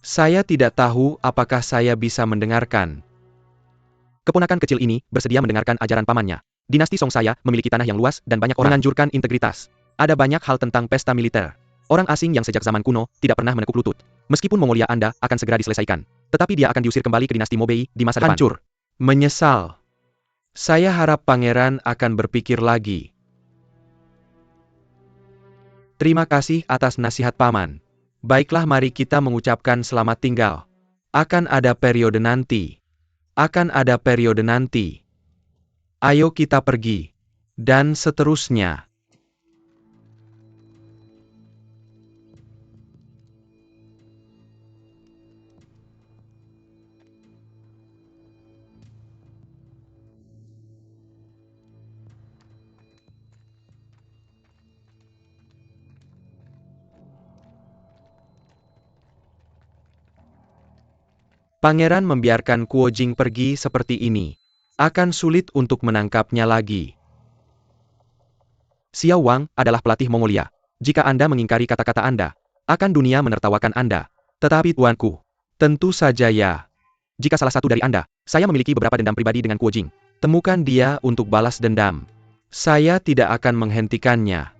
Saya tidak tahu apakah saya bisa mendengarkan. Keponakan kecil ini bersedia mendengarkan ajaran pamannya. Dinasti Song saya memiliki tanah yang luas dan banyak orang menganjurkan integritas. Ada banyak hal tentang pesta militer. Orang asing yang sejak zaman kuno tidak pernah menekuk lutut. Meskipun Mongolia Anda akan segera diselesaikan, tetapi dia akan diusir kembali ke dinasti Mobei di masa depan. Hancur. Menyesal. Saya harap pangeran akan berpikir lagi. Terima kasih atas nasihat paman. Baiklah, mari kita mengucapkan selamat tinggal. Akan ada periode nanti. Akan ada periode nanti. Ayo kita pergi. Dan seterusnya. Pangeran membiarkan Kuo Jing pergi seperti ini. Akan sulit untuk menangkapnya lagi. Xiao Wang adalah pelatih Mongolia. Jika Anda mengingkari kata-kata Anda, akan dunia menertawakan Anda. Tetapi tuanku, tentu saja ya. Jika salah satu dari Anda, saya memiliki beberapa dendam pribadi dengan Kuo Jing. Temukan dia untuk balas dendam. Saya tidak akan menghentikannya.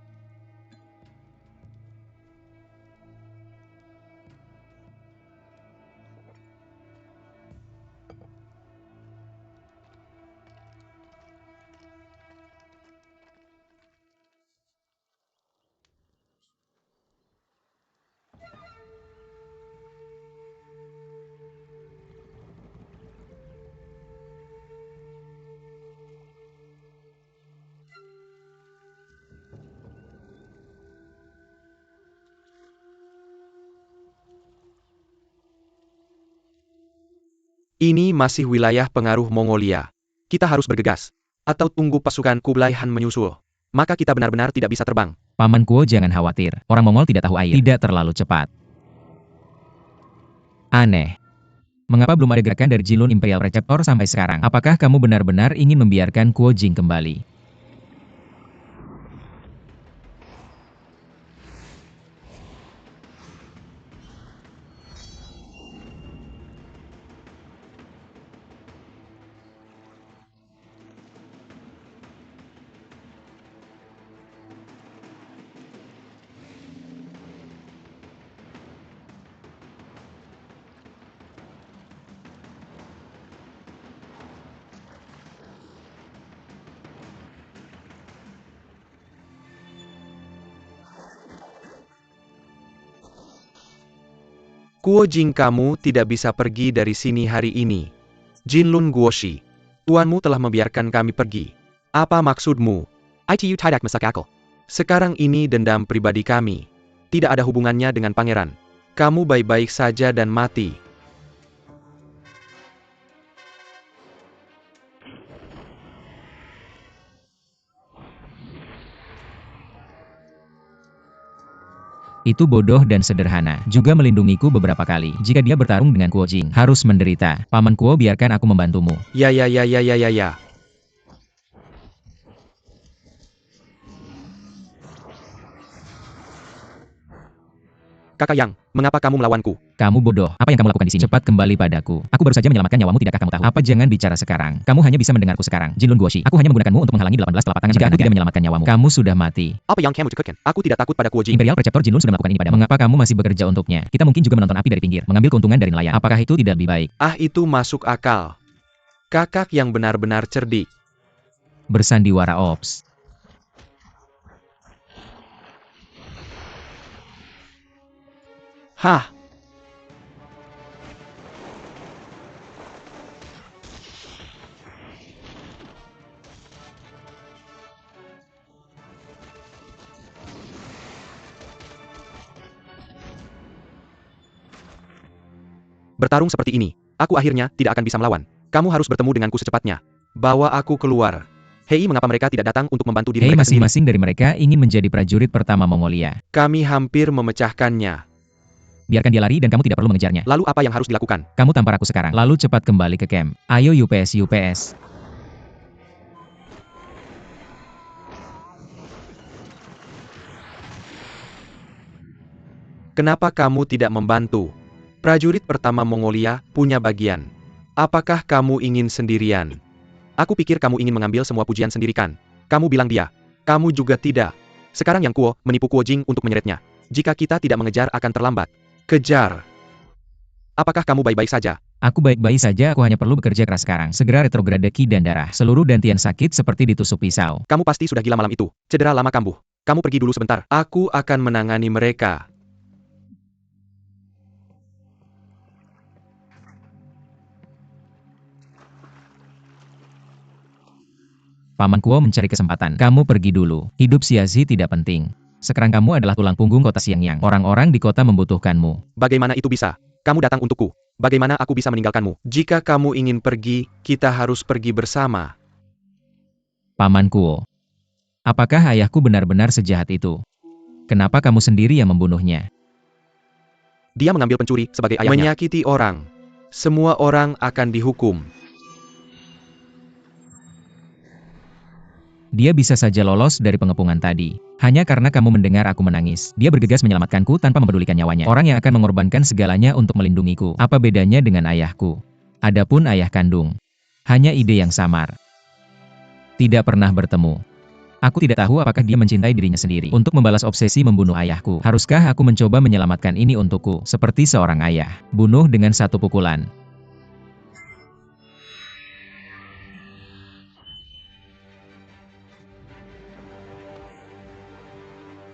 Ini masih wilayah pengaruh Mongolia. Kita harus bergegas. Atau tunggu pasukan Kublai Han menyusul. Maka kita benar-benar tidak bisa terbang. Paman Kuo jangan khawatir. Orang Mongol tidak tahu air. Tidak terlalu cepat. Aneh. Mengapa belum ada gerakan dari Jinlun Imperial Receptor sampai sekarang? Apakah kamu benar-benar ingin membiarkan Kuo Jing kembali? Kuo Jing, kamu tidak bisa pergi dari sini hari ini. Jinlun Guoshi, tuanmu telah membiarkan kami pergi. Apa maksudmu? Itu tidak masuk akal. Sekarang ini dendam pribadi kami. Tidak ada hubungannya dengan pangeran. Kamu baik-baik saja dan mati. Itu bodoh dan sederhana. Juga melindungiku beberapa kali. Jika dia bertarung dengan Kuo Jing, harus menderita. Paman Kuo, biarkan aku membantumu. Ya. Kakak Yang, mengapa kamu melawanku? Kamu bodoh. Apa yang kamu lakukan di sini? Cepat kembali padaku. Aku baru saja menyelamatkan nyawamu, tidakkah kamu tahu? Apa jangan bicara sekarang? Kamu hanya bisa mendengarku sekarang. Jinlun Guoshi, aku hanya menggunakanmu untuk menghalangi 18 telapak tangan. Jika aku tidak menyelamatkan nyawamu, kamu sudah mati. Apa yang kamu cekutkan? Aku tidak takut pada Kuo Jing. Imperial Preceptor Jinlun sudah melakukan ini padamu. Mengapa kamu masih bekerja untuknya? Kita mungkin juga menonton api dari pinggir, mengambil keuntungan dari nelayan. Apakah itu tidak lebih baik? Ah, itu masuk akal. Kakak yang benar-benar cerdik. Bersandiwara Ops. Hah? Bertarung seperti ini, aku akhirnya tidak akan bisa melawan. Kamu harus bertemu denganku secepatnya. Bawa aku keluar. Hei, mengapa mereka tidak datang untuk membantu diri mereka sendiri? Masing-masing dari mereka ingin menjadi prajurit pertama Mongolia. Kami hampir memecahkannya. Biarkan dia lari dan kamu tidak perlu mengejarnya. Lalu apa yang harus dilakukan? Kamu tampar aku sekarang. Lalu cepat kembali ke camp. Ayo UPS. Kenapa kamu tidak membantu? Prajurit pertama Mongolia punya bagian. Apakah kamu ingin sendirian? Aku pikir kamu ingin mengambil semua pujian sendiri kan? Kamu bilang dia. Kamu juga tidak. Sekarang Yang Kuo menipu Kuo Jing untuk menyeretnya. Jika kita tidak mengejar akan terlambat. Kejar. Apakah kamu baik-baik saja? Aku baik-baik saja, aku hanya perlu bekerja keras sekarang. Segera retrograde ki dan darah. Seluruh dantian sakit seperti ditusuk pisau. Kamu pasti sudah gila malam itu. Cedera lama kambuh. Kamu pergi dulu sebentar. Aku akan menangani mereka. Paman Kuo mencari kesempatan. Kamu pergi dulu. Hidup sia-sia tidak penting. Sekarang kamu adalah tulang punggung kota Xiangyang. Orang-orang di kota membutuhkanmu. Bagaimana itu bisa? Kamu datang untukku. Bagaimana aku bisa meninggalkanmu? Jika kamu ingin pergi, kita harus pergi bersama. Paman Kuo. Apakah ayahku benar-benar sejahat itu? Kenapa kamu sendiri yang membunuhnya? Dia mengambil pencuri sebagai ayahnya. Menyakiti orang. Semua orang akan dihukum. Dia bisa saja lolos dari pengepungan tadi. Hanya karena kamu mendengar aku menangis. Dia bergegas menyelamatkanku tanpa mempedulikan nyawanya. Orang yang akan mengorbankan segalanya untuk melindungiku. Apa bedanya dengan ayahku? Adapun ayah kandung. Hanya ide yang samar. Tidak pernah bertemu. Aku tidak tahu apakah dia mencintai dirinya sendiri. Untuk membalas obsesi membunuh ayahku. Haruskah aku mencoba menyelamatkan ini untukku? Seperti seorang ayah. Bunuh dengan satu pukulan.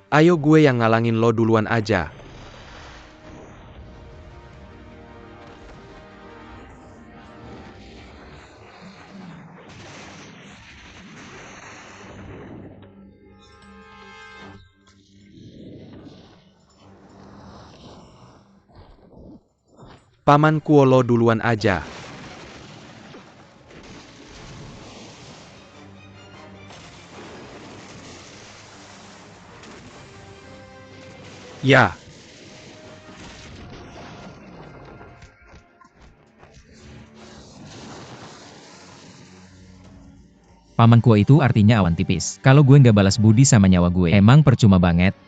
Ayo gue yang ngalangin lo duluan aja. Paman Kuo lo duluan aja. Ya. Paman Kuo itu artinya awan tipis. Kalau gue nggak balas budi sama nyawa gue, emang percuma banget.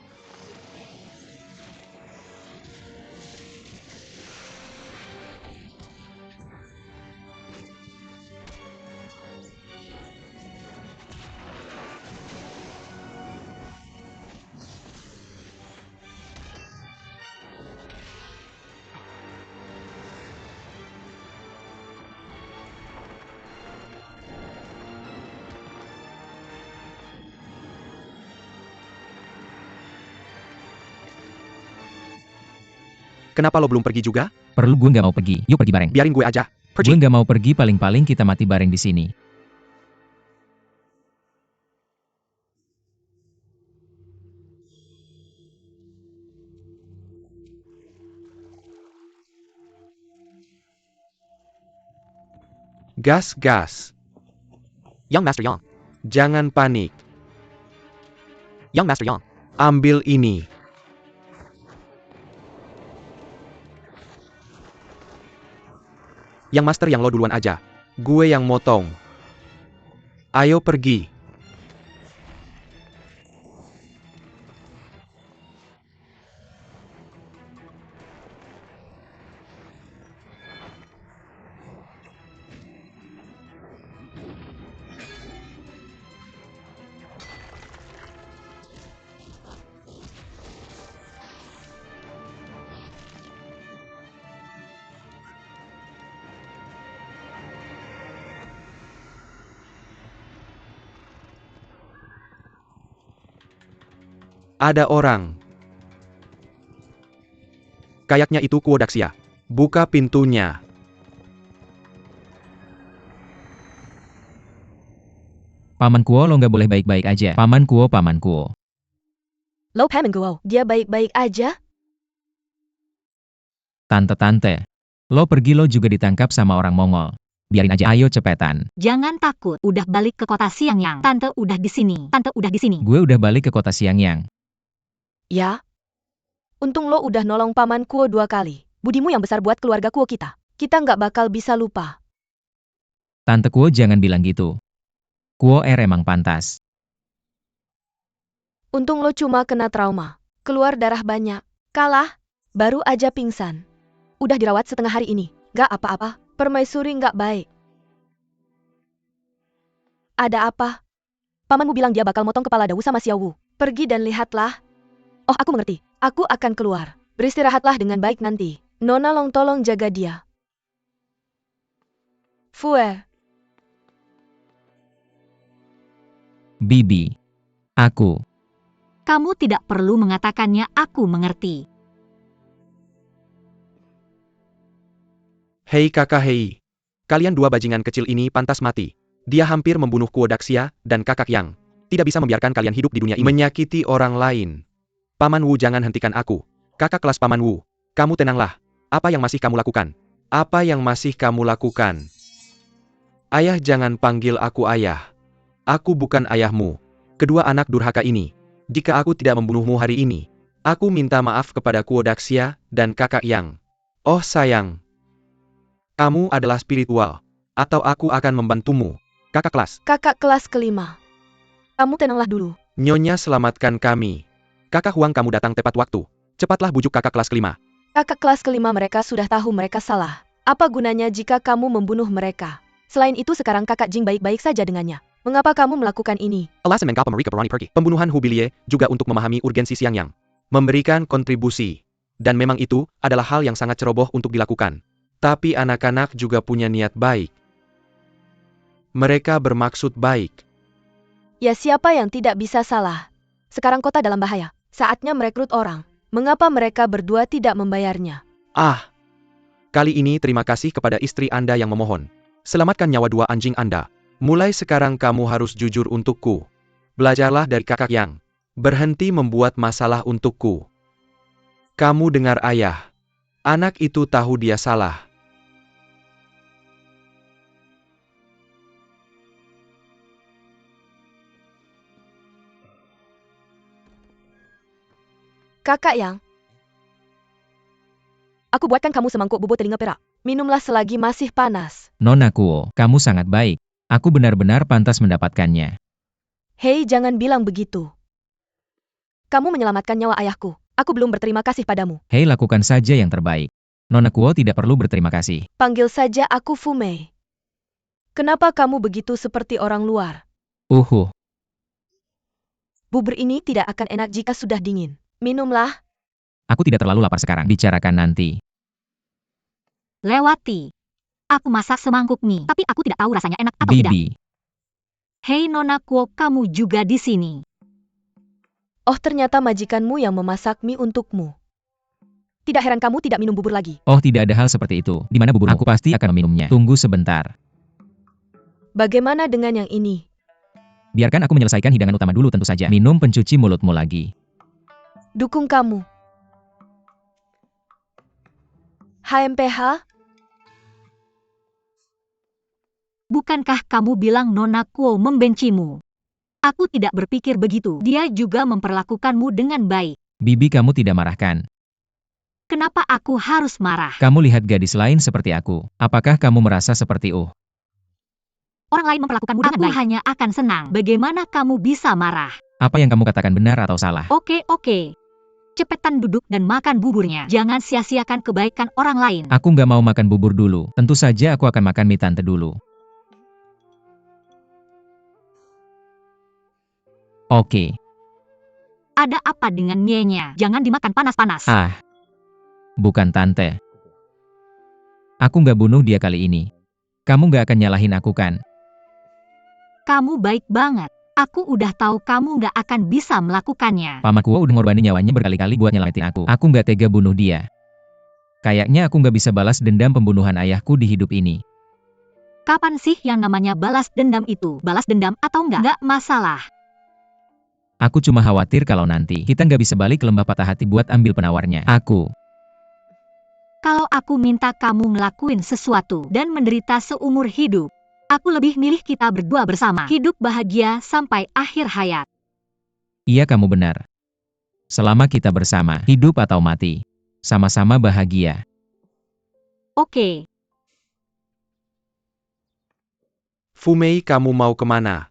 Kenapa lo belum pergi juga? Perlu gue nggak mau pergi. Yuk pergi bareng. Biarin gue aja. Gue Pergi. nggak mau pergi, paling-paling kita mati bareng di sini. Gas, gas. Young Master Yang. Jangan panik. Young Master Yang. Ambil ini. Yang Master yang lo duluan aja. Gue yang motong. Ayo pergi. Ada orang. Kayaknya itu Kuo Daxia. Buka pintunya. Paman Kuo, lo nggak boleh baik-baik aja. Paman Kuo, Paman Kuo. Lo Paman Kuo, dia baik-baik aja? Tante-tante. Lo pergi, lo juga ditangkap sama orang Mongol. Biarin aja, ayo cepetan. Jangan takut, udah balik ke kota Xiangyang. Tante udah di sini. Tante udah di sini. Gue udah balik ke kota Xiangyang. Ya. Untung lo udah nolong Paman Kuo 2 kali. Budimu yang besar buat keluarga Kuo kita. Kita nggak bakal bisa lupa. Tante Kuo jangan bilang gitu. Kuo emang pantas. Untung lo cuma kena trauma. Keluar darah banyak. Kalah. Baru aja pingsan. Udah dirawat setengah hari ini. Gak apa-apa. Permaisuri nggak baik. Ada apa? Pamanmu bilang dia bakal motong kepala Dawu sama Xiao Wu. Pergi dan lihatlah. Oh, aku mengerti. Aku akan keluar. Beristirahatlah dengan baik nanti. Nona Long tolong jaga dia. Fue. Bibi. Aku. Kamu tidak perlu mengatakannya, aku mengerti. Hei kakak hei. Kalian dua bajingan kecil ini pantas mati. Dia hampir membunuh Kuo Daxia dan kakak Yang. Tidak bisa membiarkan kalian hidup di dunia ini. Menyakiti orang lain. Paman Wu, jangan hentikan aku. Kakak kelas Paman Wu. Kamu tenanglah. Apa yang masih kamu lakukan? Apa yang masih kamu lakukan? Ayah, jangan panggil aku ayah. Aku bukan ayahmu. Kedua anak durhaka ini. Jika aku tidak membunuhmu hari ini, aku minta maaf kepada Kuo Daxia dan kakak Yang. Oh sayang. Kamu adalah spiritual. Atau aku akan membantumu. Kakak kelas. Kakak kelas kelima. Kamu tenanglah dulu. Nyonya, selamatkan kami. Kakak Huang, kamu datang tepat waktu. Cepatlah bujuk kakak kelas kelima. Kakak kelas kelima mereka sudah tahu mereka salah. Apa gunanya jika kamu membunuh mereka? Selain itu sekarang kakak Jing baik-baik saja dengannya. Mengapa kamu melakukan ini? Alasan mengapa mereka berani pergi. Pembunuhan Hubilie juga untuk memahami urgensi Siang Yang. Memberikan kontribusi. Dan memang itu adalah hal yang sangat ceroboh untuk dilakukan. Tapi anak-anak juga punya niat baik. Mereka bermaksud baik. Ya, siapa yang tidak bisa salah? Sekarang kota dalam bahaya. Saatnya merekrut orang. Mengapa mereka berdua tidak membayarnya? Ah. Kali ini terima kasih kepada istri Anda yang memohon. Selamatkan nyawa dua anjing Anda. Mulai sekarang kamu harus jujur untukku. Belajarlah dari kakak Yang. Berhenti membuat masalah untukku. Kamu dengar ayah. Anak itu tahu dia salah. Kakak Yang. Aku buatkan kamu semangkuk bubur telinga perak. Minumlah selagi masih panas. Nona Kuo, kamu sangat baik. Aku benar-benar pantas mendapatkannya. Hei, jangan bilang begitu. Kamu menyelamatkan nyawa ayahku. Aku belum berterima kasih padamu. Hei, lakukan saja yang terbaik. Nona Kuo tidak perlu berterima kasih. Panggil saja aku Fumei. Kenapa kamu begitu seperti orang luar? Bubur ini tidak akan enak jika sudah dingin. Minumlah. Aku tidak terlalu lapar sekarang. Bicarakan nanti. Lewati. Aku masak semangkuk mie, tapi aku tidak tahu rasanya enak atau tidak. Bibi. Hei Nona Kuo, kamu juga di sini. Oh, ternyata majikanmu yang memasak mie untukmu. Tidak heran kamu tidak minum bubur lagi. Oh, tidak ada hal seperti itu. Di mana buburmu? Aku pasti akan meminumnya. Tunggu sebentar. Bagaimana dengan yang ini? Biarkan aku menyelesaikan hidangan utama dulu tentu saja. Minum pencuci mulutmu lagi. Dukung kamu. HMPH? Bukankah kamu bilang Nona Kuo membencimu? Aku tidak berpikir begitu. Dia juga memperlakukanmu dengan baik. Bibi, kamu tidak marahkan. Kenapa aku harus marah? Kamu lihat gadis lain seperti aku. Apakah kamu merasa seperti Orang lain memperlakukanmu dengan baik. Aku hanya akan senang. Bagaimana kamu bisa marah? Apa yang kamu katakan benar atau salah? Oke. Cepetan duduk dan makan buburnya. Jangan sia-siakan kebaikan orang lain. Aku nggak mau makan bubur dulu. Tentu saja aku akan makan mie tante dulu. Oke. Ada apa dengan mie-nya? Jangan dimakan panas-panas. Bukan tante. Aku nggak bunuh dia kali ini. Kamu nggak akan nyalahin aku kan? Kamu baik banget. Aku udah tahu kamu nggak akan bisa melakukannya. Paman Kuo udah ngorbanin nyawanya berkali-kali buat nyelamatin aku. Aku nggak tega bunuh dia. Kayaknya aku nggak bisa balas dendam pembunuhan ayahku di hidup ini. Kapan sih yang namanya balas dendam itu? Balas dendam atau nggak masalah. Aku cuma khawatir kalau nanti kita nggak bisa balik ke lembah patah hati buat ambil penawarnya. Kalau aku minta kamu ngelakuin sesuatu dan menderita seumur hidup, aku lebih milih kita berdua bersama. Hidup bahagia sampai akhir hayat. Iya, kamu benar. Selama kita bersama, hidup atau mati, sama-sama bahagia. Oke. Fumei, kamu mau kemana?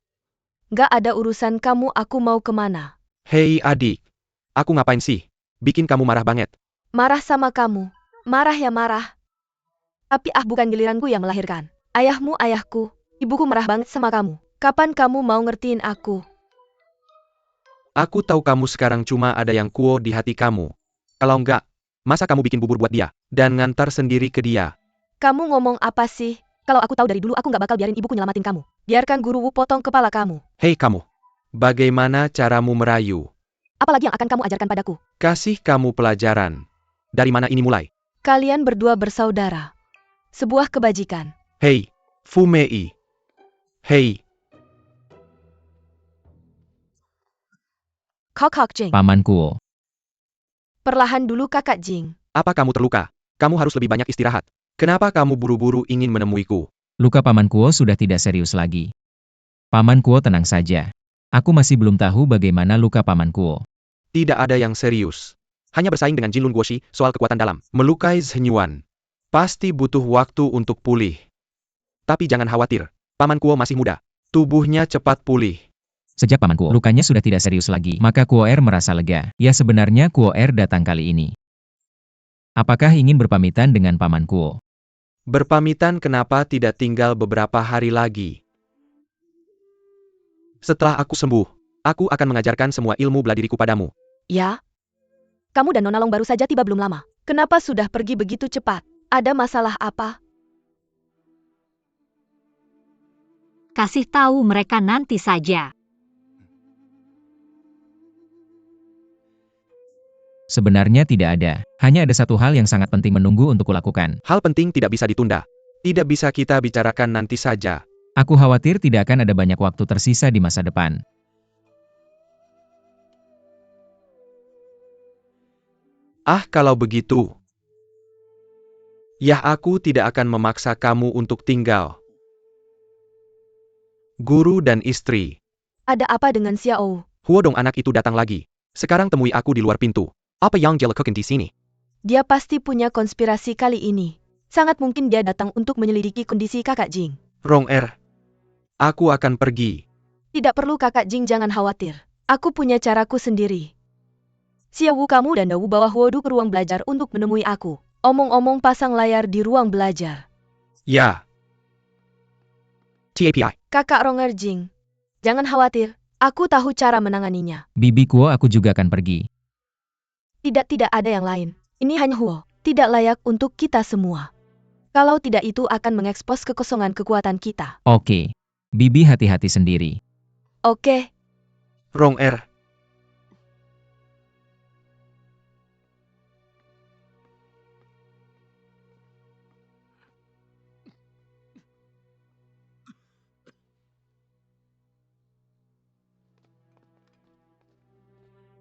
Gak ada urusan kamu, aku mau kemana. Hei adik. Aku ngapain sih? Bikin kamu marah banget. Marah sama kamu. Marah ya marah. Tapi bukan giliranku yang melahirkan. Ayahmu ayahku. Ibuku marah banget sama kamu. Kapan kamu mau ngertiin aku? Aku tahu kamu sekarang cuma ada yang Kuo di hati kamu. Kalau enggak, masa kamu bikin bubur buat dia, dan ngantar sendiri ke dia? Kamu ngomong apa sih? Kalau aku tahu dari dulu aku nggak bakal biarin ibuku nyelamatin kamu. Biarkan guru Wu potong kepala kamu. Hei kamu, bagaimana caramu merayu? Apalagi yang akan kamu ajarkan padaku? Kasih kamu pelajaran. Dari mana ini mulai? Kalian berdua bersaudara. Sebuah kebajikan. Hei, Fu Mei. Hei, Kakak Jing. Paman Kuo. Perlahan dulu kakak Jing. apa kamu terluka? Kamu harus lebih banyak istirahat. Kenapa kamu buru-buru ingin menemuiku? Luka Paman Kuo sudah tidak serius lagi. Paman Kuo tenang saja. Aku masih belum tahu bagaimana luka Paman Kuo. Tidak ada yang serius. Hanya bersaing dengan Jinlun Guoshi soal kekuatan dalam. Melukai Zhenyuan. Pasti butuh waktu untuk pulih. Tapi jangan khawatir. Paman Kuo masih muda. Tubuhnya cepat pulih. Sejak Paman Kuo lukanya sudah tidak serius lagi, maka Kuo Er merasa lega. Ya sebenarnya Kuo Er datang kali ini. Apakah ingin berpamitan dengan Paman Kuo? Berpamitan kenapa tidak tinggal beberapa hari lagi? Setelah aku sembuh, aku akan mengajarkan semua ilmu bela diriku padamu. Ya? Kamu dan Nona Long baru saja tiba belum lama. Kenapa sudah pergi begitu cepat? Ada masalah apa? Kasih tahu mereka nanti saja. Sebenarnya tidak ada. Hanya ada satu hal yang sangat penting menunggu untuk kulakukan. Hal penting tidak bisa ditunda. Tidak bisa kita bicarakan nanti saja. Aku khawatir tidak akan ada banyak waktu tersisa di masa depan. Ah, kalau begitu. Ya, aku tidak akan memaksa kamu untuk tinggal. Guru dan istri. Ada apa dengan Xiao? Huodong anak itu datang lagi. Sekarang temui aku di luar pintu. Apa yang dia lakukan di sini? Dia pasti punya konspirasi kali ini. Sangat mungkin dia datang untuk menyelidiki kondisi kakak Jing. Rong Er. Aku akan pergi. Tidak perlu kakak Jing, jangan khawatir. Aku punya caraku sendiri. Xiaowu, kamu dan Dawu bawa Huodu ke ruang belajar untuk menemui aku. Omong-omong, pasang layar di ruang belajar. Ya. TAPI. Kakak Ronger Jing. Jangan khawatir. Aku tahu cara menanganinya. Bibi Kuo aku juga akan pergi. Tidak ada yang lain. Ini hanya Huo. Tidak layak untuk kita semua. Kalau tidak, itu akan mengekspos kekosongan kekuatan kita. Oke. Bibi hati-hati sendiri. Oke. Rong Er.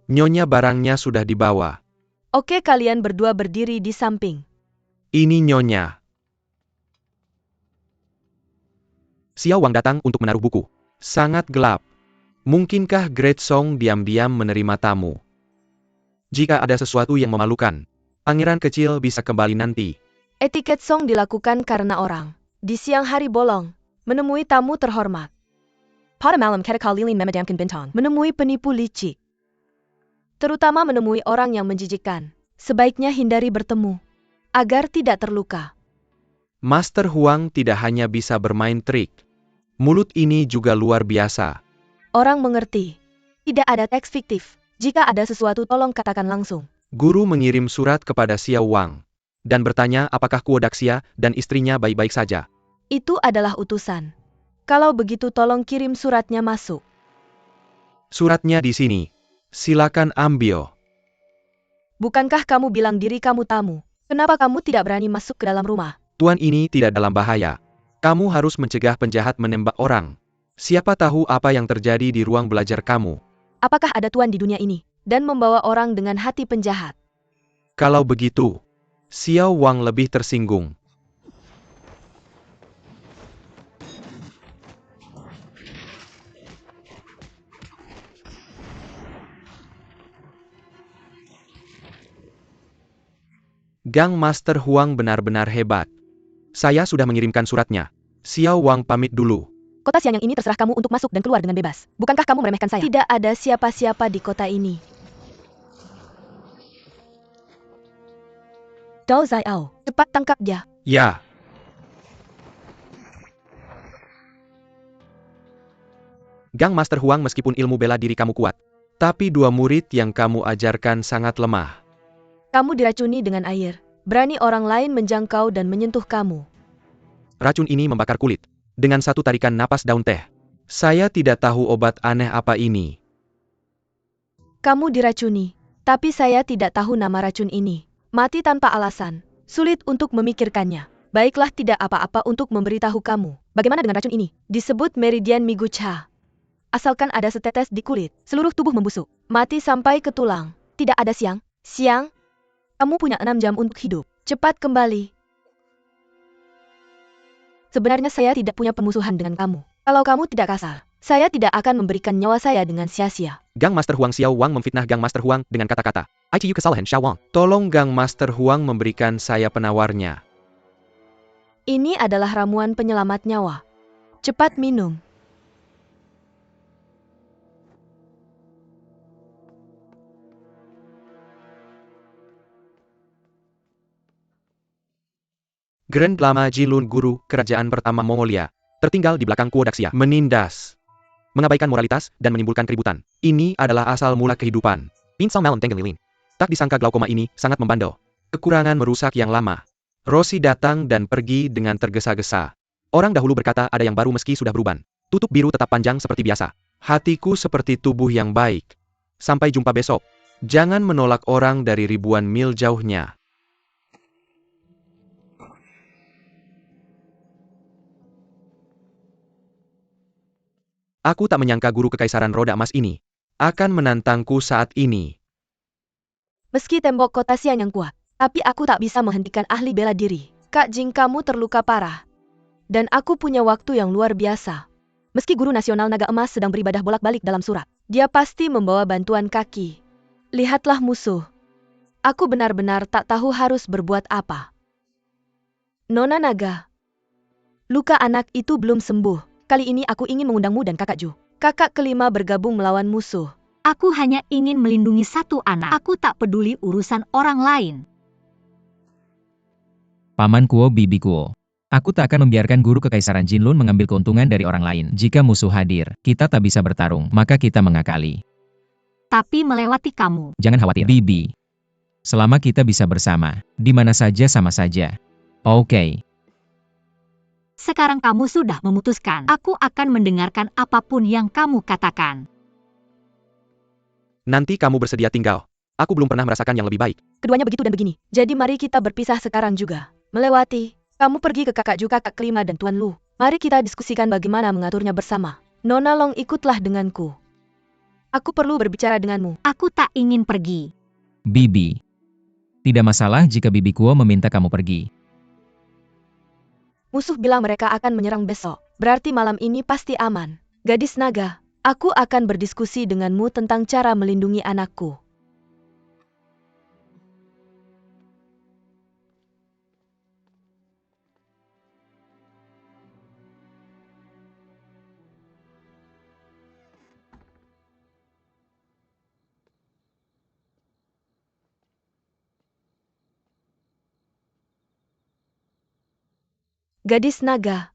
Nyonya, barangnya sudah dibawa. Oke, kalian berdua berdiri di samping. Ini Nyonya. Xiao Wang datang untuk menaruh buku. Sangat gelap. Mungkinkah Great Song diam-diam menerima tamu? Jika ada sesuatu yang memalukan, pangeran kecil bisa kembali nanti. Etiket song dilakukan karena orang. Di siang hari bolong, menemui tamu terhormat. Pada malam ketika lilin memadamkan bintang, menemui penipu licik. Terutama menemui orang yang menjijikkan. Sebaiknya hindari bertemu, agar tidak terluka. Master Huang tidak hanya bisa bermain trik. Mulut ini juga luar biasa. Orang mengerti. Tidak ada teks fiktif. Jika ada sesuatu tolong katakan langsung. Guru mengirim surat kepada Xiao Wang. Dan bertanya apakah Kuo Daxia dan istrinya baik-baik saja. Itu adalah utusan. Kalau begitu tolong kirim suratnya masuk. Suratnya di sini. Silakan ambil. Bukankah kamu bilang diri kamu tamu? Kenapa kamu tidak berani masuk ke dalam rumah? Tuan ini tidak dalam bahaya. Kamu harus mencegah penjahat menembak orang. Siapa tahu apa yang terjadi di ruang belajar kamu. Apakah ada tuan di dunia ini? Dan membawa orang dengan hati penjahat. Kalau begitu, Xiao Wang lebih tersinggung. Gang Master Huang benar-benar hebat. Saya sudah mengirimkan suratnya. Xiao Wang pamit dulu. Kota siang yang ini terserah kamu untuk masuk dan keluar dengan bebas. Bukankah kamu meremehkan saya? Tidak ada siapa-siapa di kota ini. Dao Zai'ao, cepat tangkap dia. Ya. Gang Master Huang, meskipun ilmu bela diri kamu kuat, Tapi dua murid yang kamu ajarkan sangat lemah. Kamu diracuni dengan air. Berani orang lain menjangkau dan menyentuh kamu. Racun ini membakar kulit. Dengan satu tarikan napas daun teh. Saya tidak tahu obat aneh apa ini. Kamu diracuni. Tapi saya tidak tahu nama racun ini. Mati tanpa alasan. Sulit untuk memikirkannya. Baiklah, tidak apa-apa untuk memberitahu kamu. Bagaimana dengan racun ini? Disebut meridian migucha. Asalkan ada setetes di kulit, seluruh tubuh membusuk. Mati sampai ke tulang. Tidak ada siang. Siang? Kamu punya 6 jam untuk hidup. Cepat kembali. Sebenarnya saya tidak punya permusuhan dengan kamu. Kalau kamu tidak kasar, saya tidak akan memberikan nyawa saya dengan sia-sia. Gang Master Huang Xiao Wang memfitnah Gang Master Huang dengan kata-kata, "ICU kesalahan Xiao Wang." Tolong Gang Master Huang memberikan saya penawarnya. Ini adalah ramuan penyelamat nyawa. Cepat minum. Grand Lama Jilun, guru kerajaan pertama Mongolia, tertinggal di belakang Kuo Daxia, menindas, mengabaikan moralitas, dan menimbulkan keributan. Ini adalah asal mula kehidupan. Pinsal Malon Tenggeliling. Tak disangka glaukoma ini sangat membandel. Kekurangan merusak yang lama. Rosie datang dan pergi dengan tergesa-gesa. Orang dahulu berkata ada yang baru meski sudah beruban. Tutup biru tetap panjang seperti biasa. Hatiku seperti tubuh yang baik. Sampai jumpa besok. Jangan menolak orang dari ribuan mil jauhnya. Aku tak menyangka guru kekaisaran roda emas ini akan menantangku saat ini. Meski tembok kota Xian yang kuat, tapi aku tak bisa menghentikan ahli bela diri. Kak Jing, kamu terluka parah. Dan aku punya waktu yang luar biasa. Meski guru nasional naga emas sedang beribadah bolak-balik dalam surat, dia pasti membawa bantuan kaki. Lihatlah musuh. Aku benar-benar tak tahu harus berbuat apa. Nona Naga. Luka anak itu belum sembuh. Kali ini aku ingin mengundangmu dan kakak Ju. Kakak kelima bergabung melawan musuh. Aku hanya ingin melindungi satu anak. Aku tak peduli urusan orang lain. Paman Kuo, Bibi Kuo. Aku tak akan membiarkan guru kekaisaran Jinlun mengambil keuntungan dari orang lain. Jika musuh hadir, kita tak bisa bertarung, maka kita mengakali. Tapi melewati kamu. Jangan khawatir, Bibi. Selama kita bisa bersama, di mana saja sama saja. Oke. Sekarang kamu sudah memutuskan. Aku akan mendengarkan apapun yang kamu katakan. Nanti kamu bersedia tinggal. Aku belum pernah merasakan yang lebih baik. Keduanya begitu dan begini. Jadi mari kita berpisah sekarang juga. Melewati. Kamu pergi ke kakak Ju, kakak kelima dan Tuan Lu. Mari kita diskusikan bagaimana mengaturnya bersama. Nona Long, ikutlah denganku. Aku perlu berbicara denganmu. Aku tak ingin pergi. Bibi. Tidak masalah jika Bibi Kuo meminta kamu pergi. Musuh bilang mereka akan menyerang besok. Berarti malam ini pasti aman. Gadis naga, aku akan berdiskusi denganmu tentang cara melindungi anakku. Gadis naga,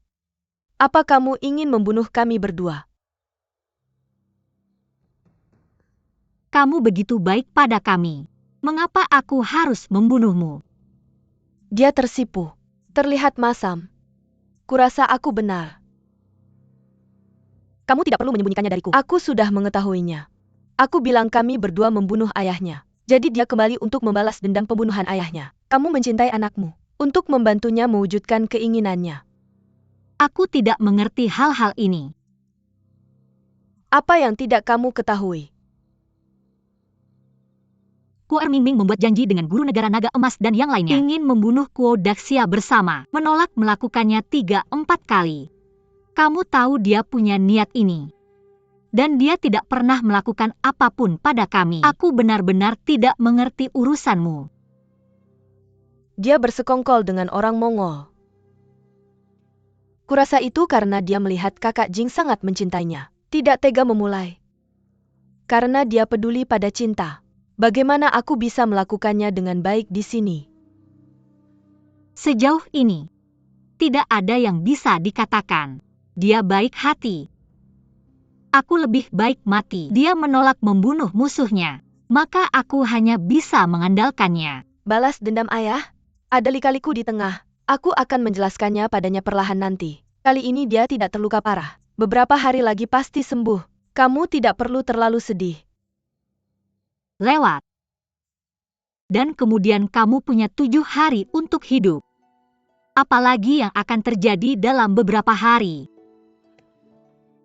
apa kamu ingin membunuh kami berdua? Kamu begitu baik pada kami. Mengapa aku harus membunuhmu? Dia tersipu. Terlihat masam. Kurasa aku benar. Kamu tidak perlu menyembunyikannya dariku. Aku sudah mengetahuinya. Aku bilang kami berdua membunuh ayahnya. Jadi dia kembali untuk membalas dendam pembunuhan ayahnya. Kamu mencintai anakmu. Untuk membantunya mewujudkan keinginannya. Aku tidak mengerti hal-hal ini. Apa yang tidak kamu ketahui? Kuo Ermingming membuat janji dengan guru negara naga emas dan yang lainnya. Ingin membunuh Kuo Daxia bersama. Menolak melakukannya 3-4 kali. Kamu tahu dia punya niat ini. Dan dia tidak pernah melakukan apapun pada kami. Aku benar-benar tidak mengerti urusanmu. Dia bersekongkol dengan orang Mongol. Kurasa itu karena dia melihat kakak Jing sangat mencintainya. Tidak tega memulai. Karena dia peduli pada cinta. Bagaimana aku bisa melakukannya dengan baik di sini? Sejauh ini, tidak ada yang bisa dikatakan. Dia baik hati. Aku lebih baik mati. Dia menolak membunuh musuhnya. Maka aku hanya bisa mengandalkannya. Balas dendam ayah? Ada lika-liku di tengah. Aku akan menjelaskannya padanya perlahan nanti. Kali ini dia tidak terluka parah. Beberapa hari lagi pasti sembuh. Kamu tidak perlu terlalu sedih. Lewat. Dan kemudian kamu punya 7 hari untuk hidup. Apalagi yang akan terjadi dalam beberapa hari.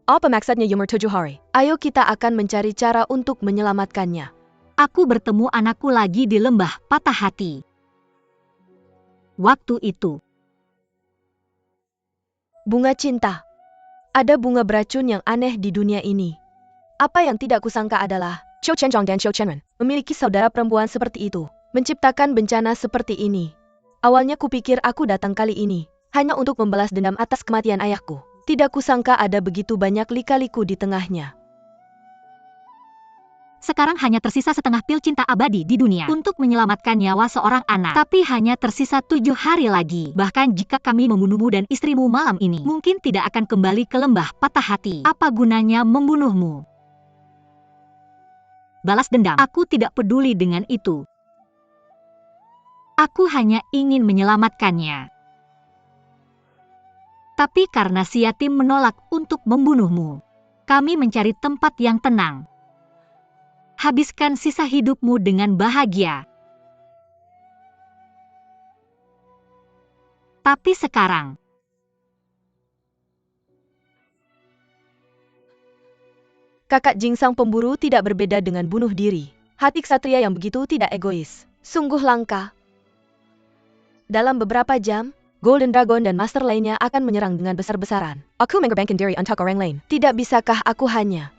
Apa maksudnya umur 7 hari? Ayo kita akan mencari cara untuk menyelamatkannya. Aku bertemu anakku lagi di lembah patah hati. Waktu itu, Bunga cinta. Ada bunga beracun yang aneh di dunia ini. Apa yang tidak kusangka adalah Qiu Qianzhong dan Qiu Qianwen memiliki saudara perempuan seperti itu, menciptakan bencana seperti ini. Awalnya kupikir aku datang kali ini hanya untuk membalas dendam atas kematian ayahku. Tidak kusangka ada begitu banyak lika-liku di tengahnya. sekarang hanya tersisa setengah pil cinta abadi di dunia untuk menyelamatkan nyawa seorang anak. Tapi hanya tersisa 7 hari lagi. Bahkan jika kami membunuhmu dan istrimu malam ini, mungkin tidak akan kembali ke lembah patah hati. Apa gunanya membunuhmu? Balas dendam. Aku tidak peduli dengan itu. Aku hanya ingin menyelamatkannya. Tapi karena si yatim menolak untuk membunuhmu, kami mencari tempat yang tenang. Habiskan sisa hidupmu dengan bahagia. Tapi sekarang, Kakak Jing sang pemburu tidak berbeda dengan bunuh diri. Hati ksatria yang begitu tidak egois. Sungguh langka. Dalam beberapa jam, Golden Dragon dan Master lainnya akan menyerang dengan besar-besaran. Aku mengorbankan diri untuk orang lain. Tidak bisakah aku hanya...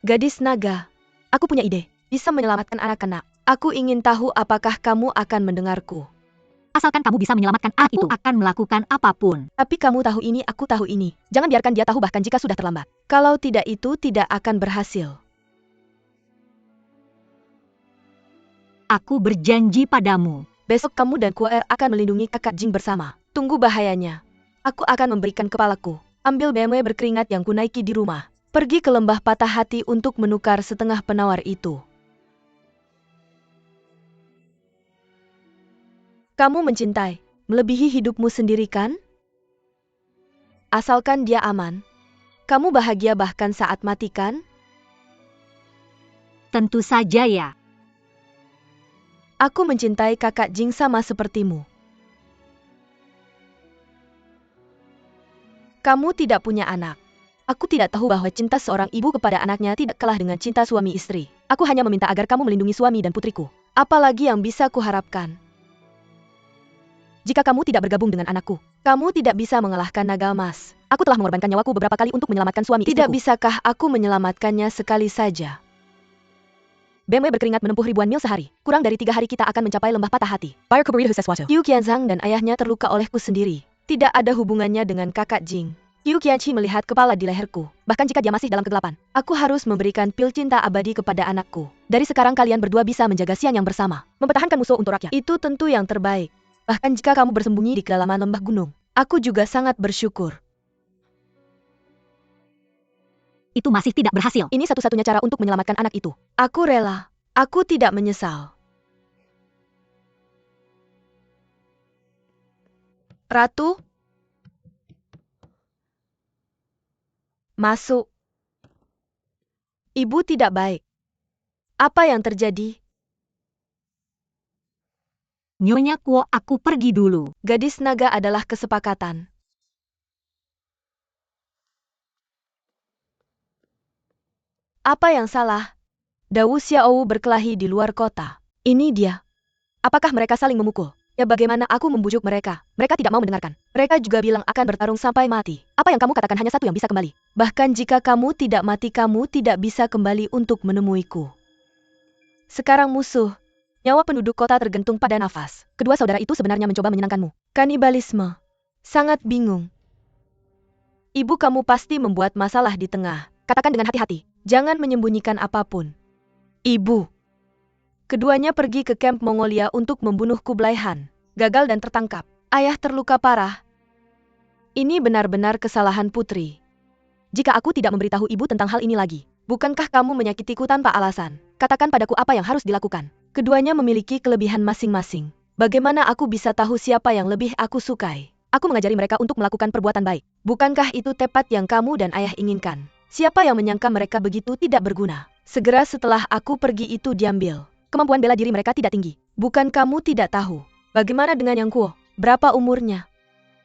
Gadis naga, aku punya ide. Bisa menyelamatkan anak-anak. Aku ingin tahu apakah kamu akan mendengarku. asalkan kamu bisa menyelamatkan anak itu, akan melakukan apapun. Tapi kamu tahu ini, aku tahu ini. Jangan biarkan dia tahu bahkan jika sudah terlambat. Kalau tidak itu tidak akan berhasil. Aku berjanji padamu. Besok kamu dan Kuer akan melindungi kakak Jing bersama. Tunggu bahayanya. Aku akan memberikan kepalaku. Ambil BMW berkeringat yang kunaiki di rumah. Pergi ke lembah patah hati untuk menukar setengah penawar itu. Kamu mencintai, melebihi hidupmu sendiri kan? Asalkan dia aman. Kamu bahagia bahkan saat mati kan? Tentu saja ya. Aku mencintai kakak Jing sama sepertimu. Kamu tidak punya anak. Aku tidak tahu bahwa cinta seorang ibu kepada anaknya tidak kalah dengan cinta suami istri. Aku hanya meminta agar kamu melindungi suami dan putriku. Apalagi yang bisa kuharapkan? Jika kamu tidak bergabung dengan anakku, kamu tidak bisa mengalahkan naga emas. Aku telah mengorbankan nyawaku beberapa kali untuk menyelamatkan suami istriku. Tidak bisakah aku menyelamatkannya sekali saja? BMW berkeringat menempuh ribuan mil sehari. Kurang dari 3 hari kita akan mencapai lembah patah hati. Fire Kuburidu sesuatu. Qiu Qianzhang dan ayahnya terluka olehku sendiri. Tidak ada hubungannya dengan kakak Jing. Qiu Qianqi melihat kepala di leherku. Bahkan jika dia masih dalam kegelapan, aku harus memberikan pil cinta abadi kepada anakku. Dari sekarang kalian berdua bisa menjaga siang yang bersama. Mempertahankan musuh untuk rakyat. Itu tentu yang terbaik. Bahkan jika kamu bersembunyi di kedalaman lembah gunung, aku juga sangat bersyukur. Itu masih tidak berhasil. Ini satu-satunya cara untuk menyelamatkan anak itu. Aku rela. Aku tidak menyesal. Ratu? Masuk. Ibu tidak baik. Apa yang terjadi? Nyonya Kuo, aku pergi dulu. Gadis naga adalah kesepakatan. Apa yang salah? Dawu Xiaowu berkelahi di luar kota. Ini dia. Apakah mereka saling memukul? Ya bagaimana aku membujuk mereka? Mereka tidak mau mendengarkan. Mereka juga bilang akan bertarung sampai mati. Apa yang kamu katakan hanya satu yang bisa kembali. Bahkan jika kamu tidak mati, kamu tidak bisa kembali untuk menemuiku. Sekarang musuh. Nyawa penduduk kota tergantung pada nafas. Kedua saudara itu sebenarnya mencoba menyenangkanmu. Kanibalisme. Sangat bingung. Ibu kamu pasti membuat masalah di tengah. Katakan dengan hati-hati. Jangan menyembunyikan apapun. Ibu. Keduanya pergi ke kamp Mongolia untuk membunuh Kublai Han. Gagal dan tertangkap. Ayah terluka parah. Ini benar-benar kesalahan putri. jika aku tidak memberitahu ibu tentang hal ini lagi. Bukankah kamu menyakitiku tanpa alasan? Katakan padaku apa yang harus dilakukan. Keduanya memiliki kelebihan masing-masing. Bagaimana aku bisa tahu siapa yang lebih aku sukai? Aku mengajari mereka untuk melakukan perbuatan baik. Bukankah itu tepat yang kamu dan ayah inginkan? Siapa yang menyangka mereka begitu tidak berguna? Segera setelah aku pergi itu diambil. Kemampuan bela diri mereka tidak tinggi. Bukan kamu tidak tahu. Bagaimana dengan yang Kuo? Berapa umurnya?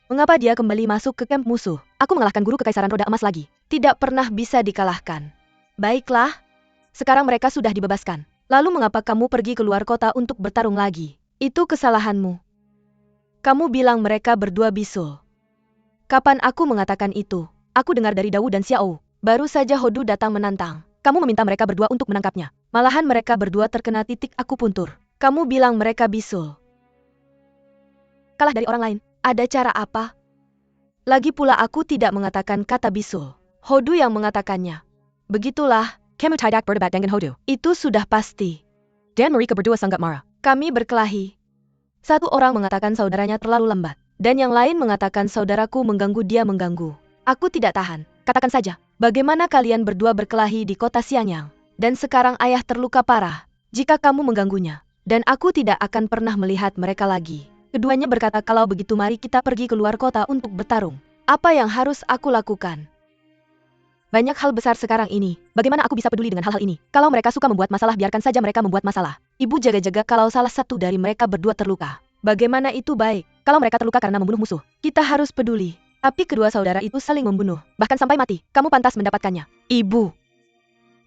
Mengapa dia kembali masuk ke kamp musuh? Aku mengalahkan guru kekaisaran roda emas lagi. Tidak pernah bisa dikalahkan. Baiklah. Sekarang mereka sudah dibebaskan. Lalu mengapa kamu pergi keluar kota untuk bertarung lagi? Itu kesalahanmu. Kamu bilang mereka berdua bisul. Kapan aku mengatakan itu? Aku dengar dari Dawu dan Xiao. Baru saja Hodu datang menantang. Kamu meminta mereka berdua untuk menangkapnya. Malahan mereka berdua terkena titik akupuntur. Kamu bilang mereka bisul. Kalah dari orang lain. Ada cara apa? Lagi pula aku tidak mengatakan kata bisul. Hodu yang mengatakannya. Begitulah. Kamu tidak berdebat dengan Hodu. Itu sudah pasti. Dan mereka berdua sangat marah. Kami berkelahi. Satu orang mengatakan saudaranya terlalu lambat. Dan yang lain mengatakan saudaraku mengganggu dia mengganggu. Aku tidak tahan. Katakan saja, bagaimana kalian berdua berkelahi di kota Xiangyang? Dan sekarang ayah terluka parah. Jika kamu mengganggunya. Dan aku tidak akan pernah melihat mereka lagi. Keduanya berkata kalau begitu mari kita pergi keluar kota untuk bertarung. Apa yang harus aku lakukan? Banyak hal besar sekarang ini. Bagaimana aku bisa peduli dengan hal-hal ini? Kalau mereka suka membuat masalah biarkan saja mereka membuat masalah. Ibu jaga-jaga kalau salah satu dari mereka berdua terluka. Bagaimana itu baik? Kalau mereka terluka karena membunuh musuh, kita harus peduli. Tapi kedua saudara itu saling membunuh. Bahkan sampai mati. Kamu pantas mendapatkannya. Ibu.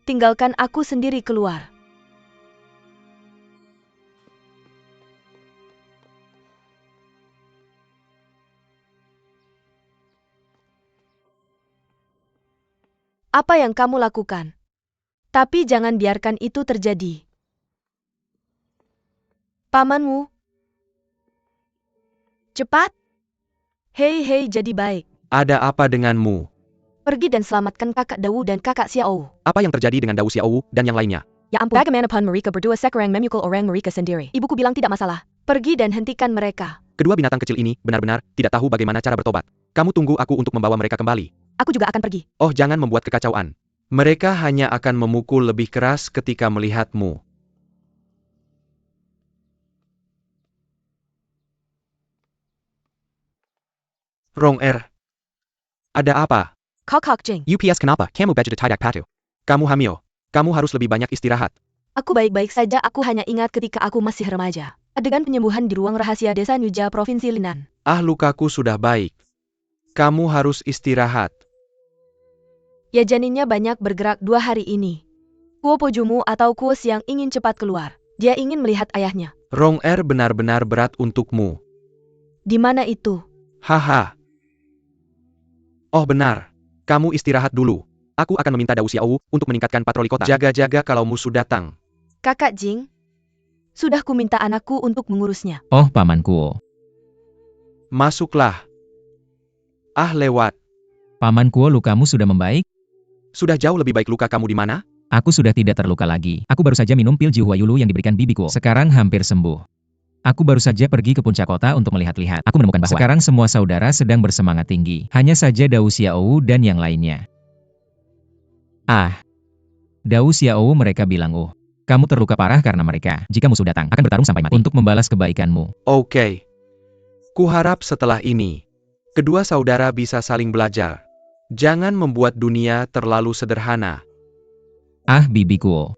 Tinggalkan aku sendiri keluar. Apa yang kamu lakukan? Tapi jangan biarkan itu terjadi. Pamanmu. Cepat. Hei, jadi baik. Ada apa denganmu? Pergi dan selamatkan kakak Dawu dan kakak Xiao. Apa yang terjadi dengan Dawu Xiao dan yang lainnya? Ya ampun. Bagaimana mereka berdua sekarang memukul orang mereka sendiri. Ibuku bilang tidak masalah. Pergi dan hentikan mereka. Kedua binatang kecil ini benar-benar tidak tahu bagaimana cara bertobat. Kamu tunggu aku untuk membawa mereka kembali. Aku juga akan pergi. Oh, jangan membuat kekacauan. Mereka hanya akan memukul lebih keras ketika melihatmu. Rong Er. Ada apa? Kok Jing. UPS kenapa? Kamu baju tidak patuh. Kamu hamil. Kamu harus lebih banyak istirahat. Aku baik-baik saja, aku hanya ingat ketika aku masih remaja. Adegan penyembuhan di ruang rahasia desa Nyuja Provinsi Linan. Ah, lukaku sudah baik. Kamu harus istirahat. Ya janinnya banyak bergerak 2 hari ini. Kuo Pojumu atau Kuo Siang ingin cepat keluar. Dia ingin melihat ayahnya. Rong Er benar-benar berat untukmu. Di mana itu? Haha. Oh benar. Kamu istirahat dulu. Aku akan meminta Dawu Xiao untuk meningkatkan patroli kota. Jaga-jaga kalau musuh datang. Kakak Jing. Sudah ku minta anakku untuk mengurusnya. Oh, Paman Kuo. Masuklah. Ah, lewat. Paman Kuo, lukamu sudah membaik? Sudah jauh lebih baik. Luka kamu di mana? Aku sudah tidak terluka lagi. Aku baru saja minum pil Jihuayulu yang diberikan bibiku. Sekarang hampir sembuh. Aku baru saja pergi ke puncak kota untuk melihat-lihat. Aku menemukan bahwa sekarang semua saudara sedang bersemangat tinggi. Hanya saja Dawu Xiao dan yang lainnya. Ah. Dawu Xiao mereka bilang, oh, kamu terluka parah karena mereka, jika musuh datang, akan bertarung sampai mati untuk membalas kebaikanmu. Oke. Kuharap setelah ini, kedua saudara bisa saling belajar. Jangan membuat dunia terlalu sederhana. Ah, bibiku.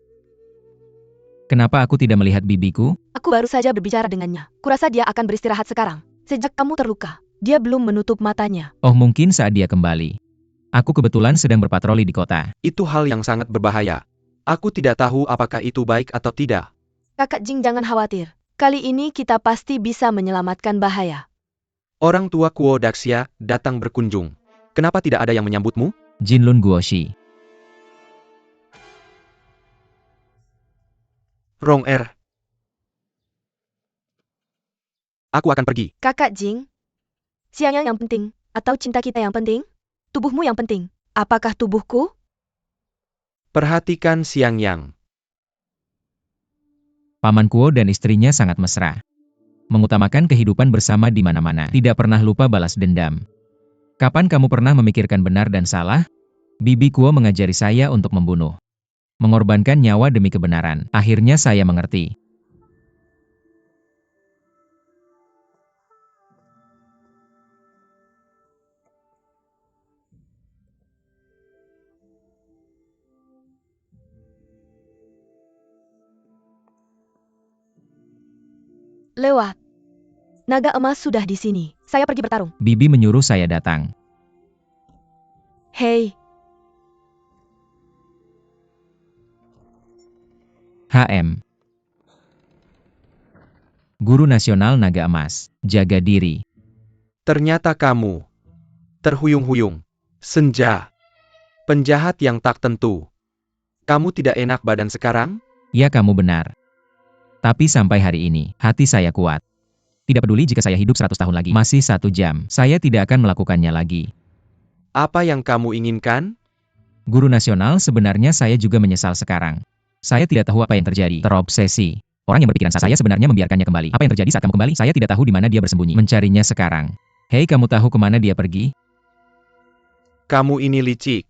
Kenapa aku tidak melihat bibiku? Aku baru saja berbicara dengannya. Kurasa dia akan beristirahat sekarang. Sejak kamu terluka, dia belum menutup matanya. Oh, mungkin saat dia kembali. Aku kebetulan sedang berpatroli di kota. Itu hal yang sangat berbahaya. Aku tidak tahu apakah itu baik atau tidak. Kakak Jing jangan khawatir. Kali ini kita pasti bisa menyelamatkan bahaya. Orang tua Kuo Daxia datang berkunjung. Kenapa tidak ada yang menyambutmu? Jinlun Guoshi. Rong Er. Aku akan pergi. Kakak Jing. Siangnya yang penting, atau cinta kita yang penting? Tubuhmu yang penting. Apakah tubuhku? Perhatikan Siang Yang. Paman Kuo dan istrinya sangat mesra. Mengutamakan kehidupan bersama di mana-mana. Tidak pernah lupa balas dendam. Kapan kamu pernah memikirkan benar dan salah? Bibi Kuo mengajari saya untuk membunuh. Mengorbankan nyawa demi kebenaran. Akhirnya saya mengerti. Lewat. Naga emas sudah di sini. Saya pergi bertarung. Bibi menyuruh saya datang. Hei, HM. Guru Nasional Naga Emas. Jaga diri. Ternyata kamu. Terhuyung-huyung. Senja. Penjahat yang tak tentu. Kamu tidak enak badan sekarang? Ya, kamu benar. Tapi sampai hari ini, hati saya kuat. Tidak peduli jika saya hidup 100 tahun lagi. Masih 1 jam, saya tidak akan melakukannya lagi. Apa yang kamu inginkan? Guru Nasional, sebenarnya saya juga menyesal sekarang. Saya tidak tahu apa yang terjadi. Terobsesi. Orang yang berpikiran saya sebenarnya membiarkannya kembali. Apa yang terjadi saat kamu kembali? Saya tidak tahu di mana dia bersembunyi. Mencarinya sekarang. Hei, kamu tahu kemana dia pergi? Kamu ini licik.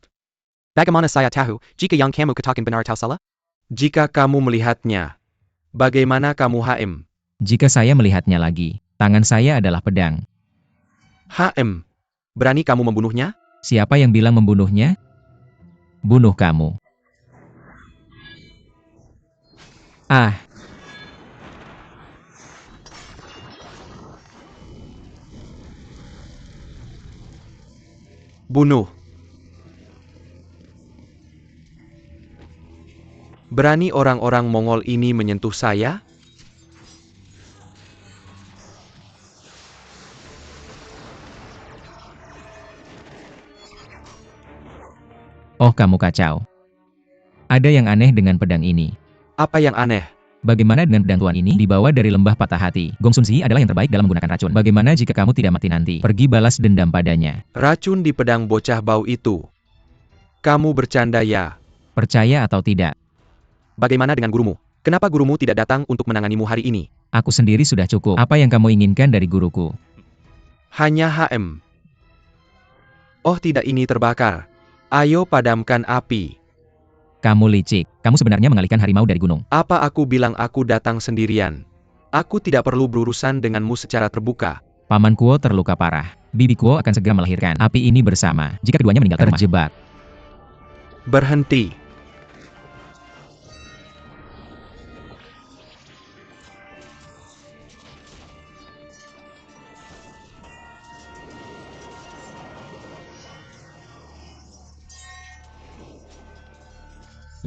Bagaimana saya tahu, jika yang kamu katakan benar atau salah? Jika kamu melihatnya. Bagaimana kamu HM? Jika saya melihatnya lagi, tangan saya adalah pedang. HM. Berani kamu membunuhnya? Siapa yang bilang membunuhnya? Bunuh kamu. Ah, Bunuh. Berani orang-orang Mongol ini menyentuh saya? oh kamu kacau. Ada yang aneh dengan pedang ini. Apa yang aneh? Bagaimana dengan pedang tuan ini? Dibawa dari lembah patah hati. Gong Sun Si adalah yang terbaik dalam menggunakan racun. Bagaimana jika kamu tidak mati nanti? Pergi balas dendam padanya. Racun di pedang bocah bau itu. Kamu bercanda ya? Percaya atau tidak? Bagaimana dengan gurumu? Kenapa gurumu tidak datang untuk menanganimu hari ini? Aku sendiri sudah cukup. Apa yang kamu inginkan dari guruku? Hanya HM. Oh tidak, ini terbakar. Ayo padamkan api. Kamu licik. Kamu sebenarnya mengalihkan harimau dari gunung. Apa aku bilang aku datang sendirian? Aku tidak perlu berurusan denganmu secara terbuka. Paman Kuo terluka parah. Bibi Kuo akan segera melahirkan api ini bersama. Jika keduanya meninggalkan rumah. Terjebak. Berhenti.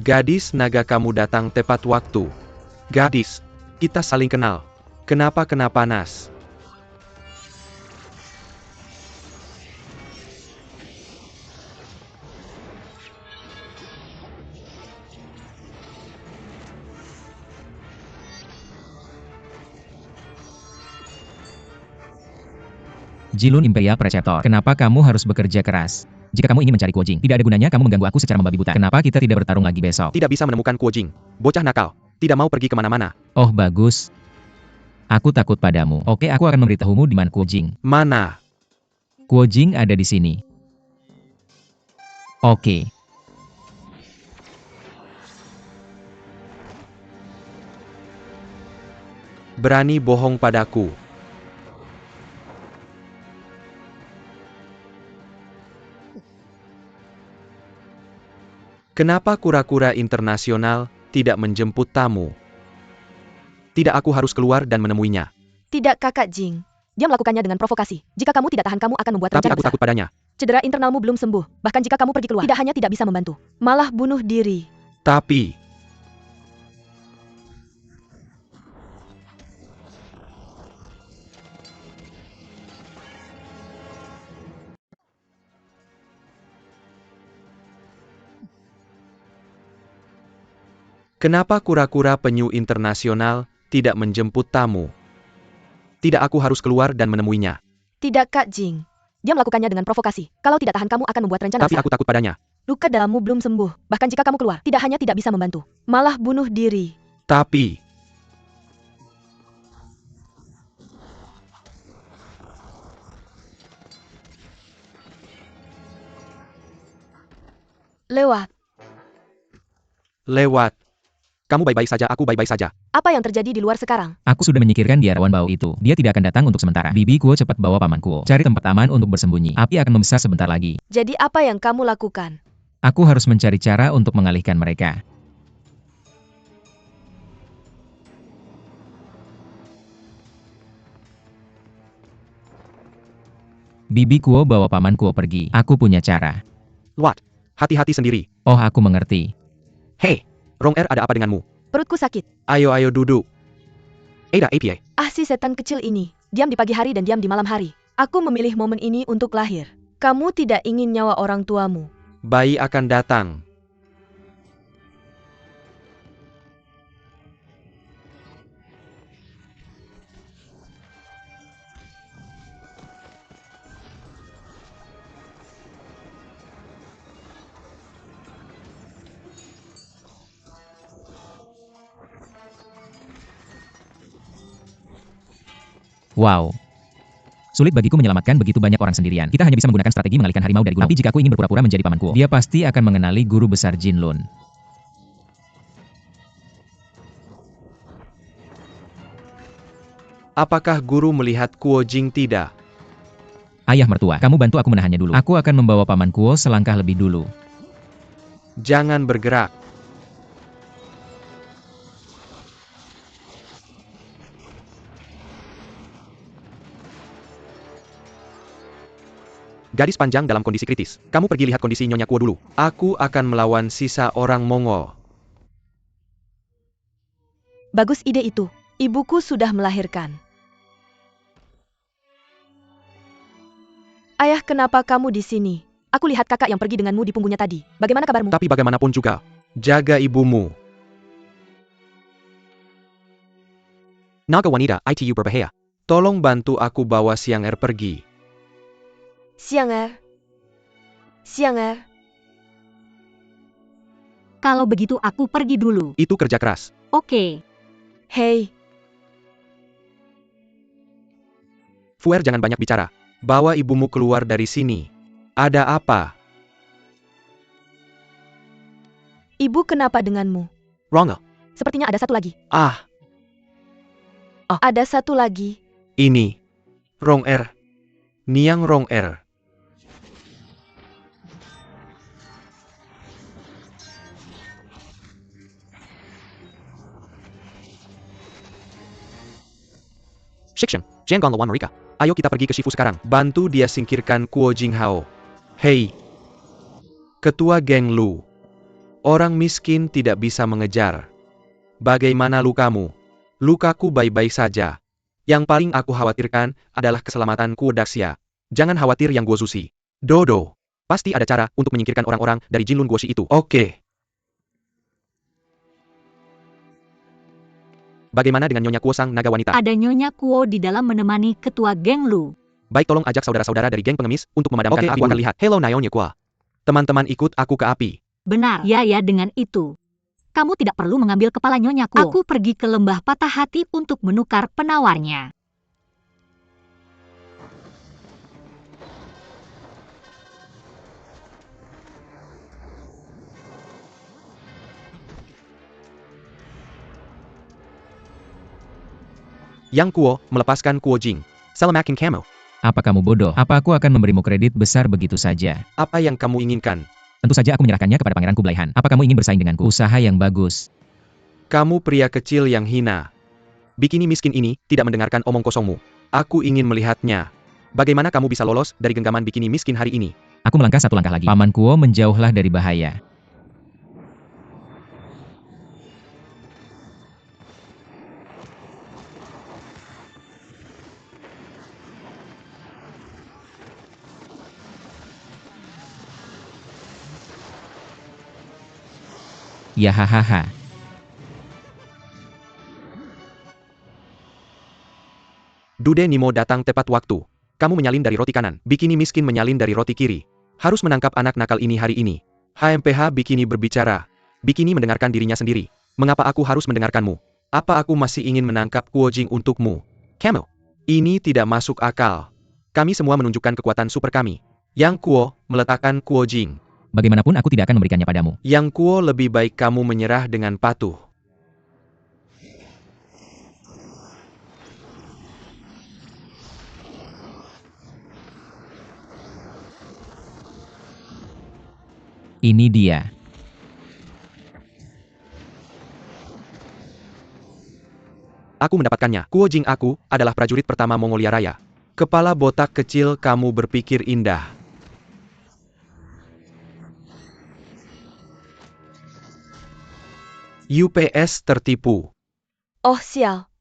Gadis naga, kamu datang tepat waktu. Gadis, kita saling kenal. Kenapa kena panas? Jilun Imperial Preceptor. Kenapa kamu harus bekerja keras? Jika kamu ingin mencari Kuo Jing, tidak ada gunanya kamu mengganggu aku secara membabi buta. Kenapa kita tidak bertarung lagi besok? Tidak bisa menemukan Kuo Jing. Bocah nakal. Tidak mau pergi kemana-mana. Oh bagus. Aku takut padamu. Oke, aku akan memberitahumu di mana Kuo Jing. Mana? Kuo Jing ada di sini. Oke. Berani bohong padaku. Kenapa kura-kura internasional tidak menjemput tamu? Tidak, aku harus keluar dan menemuinya. tidak Kakak Jing. Dia melakukannya dengan provokasi. Jika kamu tidak tahan, kamu akan membuat Tapi rencana aku besar. takut padanya. Cedera internalmu belum sembuh. Bahkan jika kamu pergi keluar, tidak hanya tidak bisa membantu, malah bunuh diri. Tapi, kenapa kura-kura penyu internasional tidak menjemput tamu? Tidak, aku harus keluar dan menemuinya. Tidak Kak Jing. Dia melakukannya dengan provokasi. Kalau tidak tahan, kamu akan membuat rencana Tapi besar. aku takut padanya. Luka dalammu belum sembuh. Bahkan jika kamu keluar, tidak hanya tidak bisa membantu, malah bunuh diri. Tapi, Lewat. Lewat. Kamu baik-baik saja, aku baik-baik saja. Apa yang terjadi di luar sekarang? Aku sudah menyingkirkan biarawan bau itu. Dia tidak akan datang untuk sementara. Bibi Kuo cepat bawa Paman Kuo. Cari tempat aman untuk bersembunyi. Api akan membesar sebentar lagi. Jadi apa yang kamu lakukan? Aku harus mencari cara untuk mengalihkan mereka. Bibi Kuo bawa Paman Kuo pergi. Aku punya cara. Luat. Hati-hati sendiri. Oh, aku mengerti. Hei, Rong Er, ada apa denganmu? Perutku sakit. Ayo duduk. Ada APA. Ah, si setan kecil ini. Diam di pagi hari dan diam di malam hari. Aku memilih momen ini untuk lahir. Kamu tidak ingin nyawa orang tuamu. Bayi akan datang. Wow. Sulit bagiku menyelamatkan begitu banyak orang sendirian. Kita hanya bisa menggunakan strategi mengalihkan harimau dari gunung. Tapi jika aku ingin berpura-pura menjadi Paman Kuo, dia pasti akan mengenali guru besar Jin Lun. Apakah guru melihat Kuo Jing tidak? Ayah mertua, kamu bantu aku menahannya dulu. Aku akan membawa Paman Kuo selangkah lebih dulu. Jangan bergerak. Gadis panjang dalam kondisi kritis. Kamu pergi lihat kondisi Nyonya Kuo dulu. Aku akan melawan sisa orang Mongol. Bagus ide itu. Ibuku sudah melahirkan. Ayah, kenapa kamu di sini? Aku lihat kakak yang pergi denganmu di punggungnya tadi. Bagaimana kabarmu? Tapi bagaimanapun juga, jaga ibumu. Naga wanita, ITU berbahaya. Tolong bantu aku bawa Siang Er pergi. Siang Er. Siang Er. Kalau begitu aku pergi dulu. Itu kerja keras. Oke. Hei, Fuer, jangan banyak bicara. Bawa ibumu keluar dari sini. Ada apa? ibu kenapa denganmu? Rongel. Sepertinya ada satu lagi. Ah, Oh, ada satu lagi. ini. Rong Er. Niang Rong Er. Shikshan, jangan lawan mereka. Ayo kita pergi ke Shifu sekarang. Bantu dia singkirkan Kuo Jinghao. Hei, Ketua Geng Lu. Orang miskin tidak bisa mengejar. Bagaimana lukamu? Lukaku baik-baik saja. Yang paling aku khawatirkan adalah keselamatan Kuo Daxia. Jangan khawatir yang Guo Zushi. Dodo. Pasti ada cara untuk menyingkirkan orang-orang dari Jinlun Guoshi itu. Oke. Bagaimana dengan Nyonya Kuo sang naga wanita? Ada Nyonya Kuo di dalam menemani ketua geng Lu. Baik, tolong ajak saudara-saudara dari geng pengemis untuk memadamkan api. Aku akan lihat. Hello Nyonya Kuo. Teman-teman ikut aku ke api. Benar. Ya dengan itu. Kamu tidak perlu mengambil kepala Nyonya Kuo. Aku pergi ke lembah patah hati untuk menukar penawarnya. Yang Kuo melepaskan Kuo Jing. Selamakin kamu. Apa kamu bodoh? Apa aku akan memberimu kredit besar begitu saja? Apa yang kamu inginkan? Tentu saja aku menyerahkannya kepada Pangeran Kublai Han. Apa kamu ingin bersaing denganku? Usaha yang bagus. Kamu pria kecil yang hina. Bikini miskin ini tidak mendengarkan omong kosongmu. Aku ingin melihatnya. Bagaimana kamu bisa lolos dari genggaman bikini miskin hari ini? Aku melangkah satu langkah lagi. Paman Kuo menjauhlah dari bahaya. Ya hahaha. Dude Nimo datang tepat waktu. Kamu menyalin dari roti kanan. Bikini miskin menyalin dari roti kiri. Harus menangkap anak nakal ini hari ini. HMPH Bikini berbicara. Bikini mendengarkan dirinya sendiri. Mengapa aku harus mendengarkanmu? Apa aku masih ingin menangkap Kuo Jing untukmu? Kamu. Ini tidak masuk akal. Kami semua menunjukkan kekuatan super kami. Yang Kuo meletakkan Kuo Jing. Bagaimanapun aku tidak akan memberikannya padamu. Yang Kuo lebih baik kamu menyerah dengan patuh. Ini dia. Aku mendapatkannya. Kuo Jing aku adalah prajurit pertama Mongolia Raya. Kepala botak kecil kamu berpikir indah. UPS tertipu. Oh sial.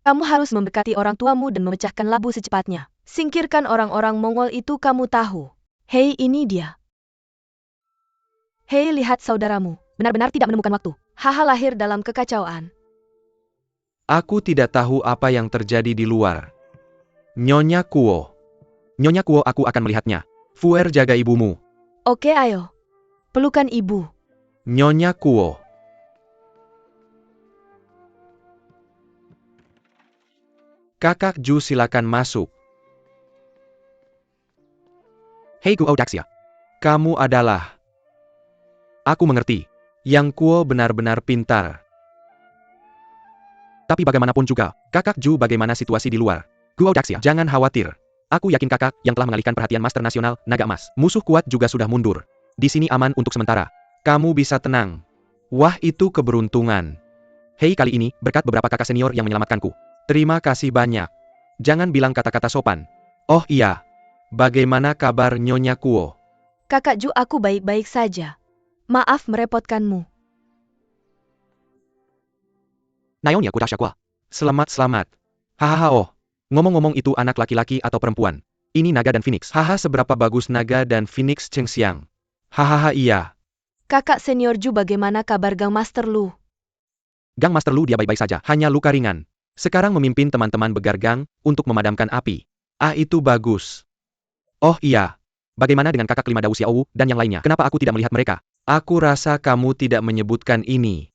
Kamu harus mendekati orang tuamu dan memecahkan labu secepatnya. Singkirkan orang-orang Mongol itu kamu tahu. Hei ini dia. Hei lihat saudaramu, benar-benar tidak menemukan waktu. Haha lahir dalam kekacauan. Aku tidak tahu apa yang terjadi di luar. Nyonya Kuo. Nyonya Kuo aku akan melihatnya. Fuer jaga ibumu. Oke ayo. Pelukan ibu. Nyonya Kuo. Kakak Ju silakan masuk. Hei Guo Daxia. Kamu adalah... Aku mengerti. Yang Kuo benar-benar pintar. Tapi bagaimanapun juga, kakak Ju bagaimana situasi di luar? Guo Daxia, jangan khawatir. Aku yakin kakak yang telah mengalihkan perhatian Master Nasional, Naga Emas. Musuh kuat juga sudah mundur. Di sini aman untuk sementara. Kamu bisa tenang. Wah itu keberuntungan. Hei kali ini, berkat beberapa kakak senior yang menyelamatkanku. Terima kasih banyak. Jangan bilang kata-kata sopan. Oh iya. Bagaimana kabar Nyonya Kuo? Kakak Ju aku baik-baik saja. Maaf merepotkanmu. Naonya Kudasakwa. Selamat. Hahaha oh. Ngomong-ngomong itu anak laki-laki atau perempuan? Ini naga dan phoenix. Haha seberapa bagus naga dan phoenix Cheng Xiang. Hahaha iya. Kakak senior Ju bagaimana kabar Gang Master Lu? Gang Master Lu dia baik-baik saja. Hanya luka ringan. Sekarang memimpin teman-teman begargang untuk memadamkan api. Ah itu bagus. Oh iya. Bagaimana dengan kakak kelima Dao Xiaowu dan yang lainnya? Kenapa aku tidak melihat mereka? Aku rasa kamu tidak menyebutkan ini.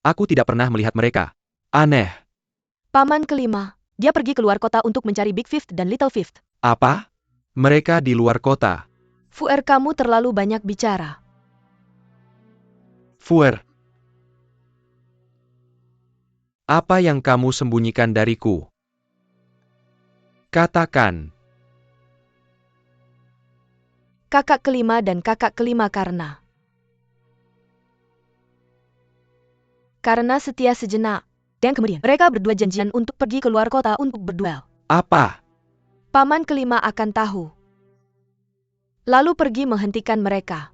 Aku tidak pernah melihat mereka. Aneh. Paman kelima. Dia pergi keluar kota untuk mencari Big Fifth dan Little Fifth. Apa? Mereka di luar kota. Fuer kamu terlalu banyak bicara. Fuer. Apa yang kamu sembunyikan dariku? Katakan. Kakak kelima dan kakak kelima karena setia sejenak. Dan kemudian mereka berdua janjian untuk pergi keluar kota untuk berduel. Apa? Paman kelima akan tahu. Lalu pergi menghentikan mereka.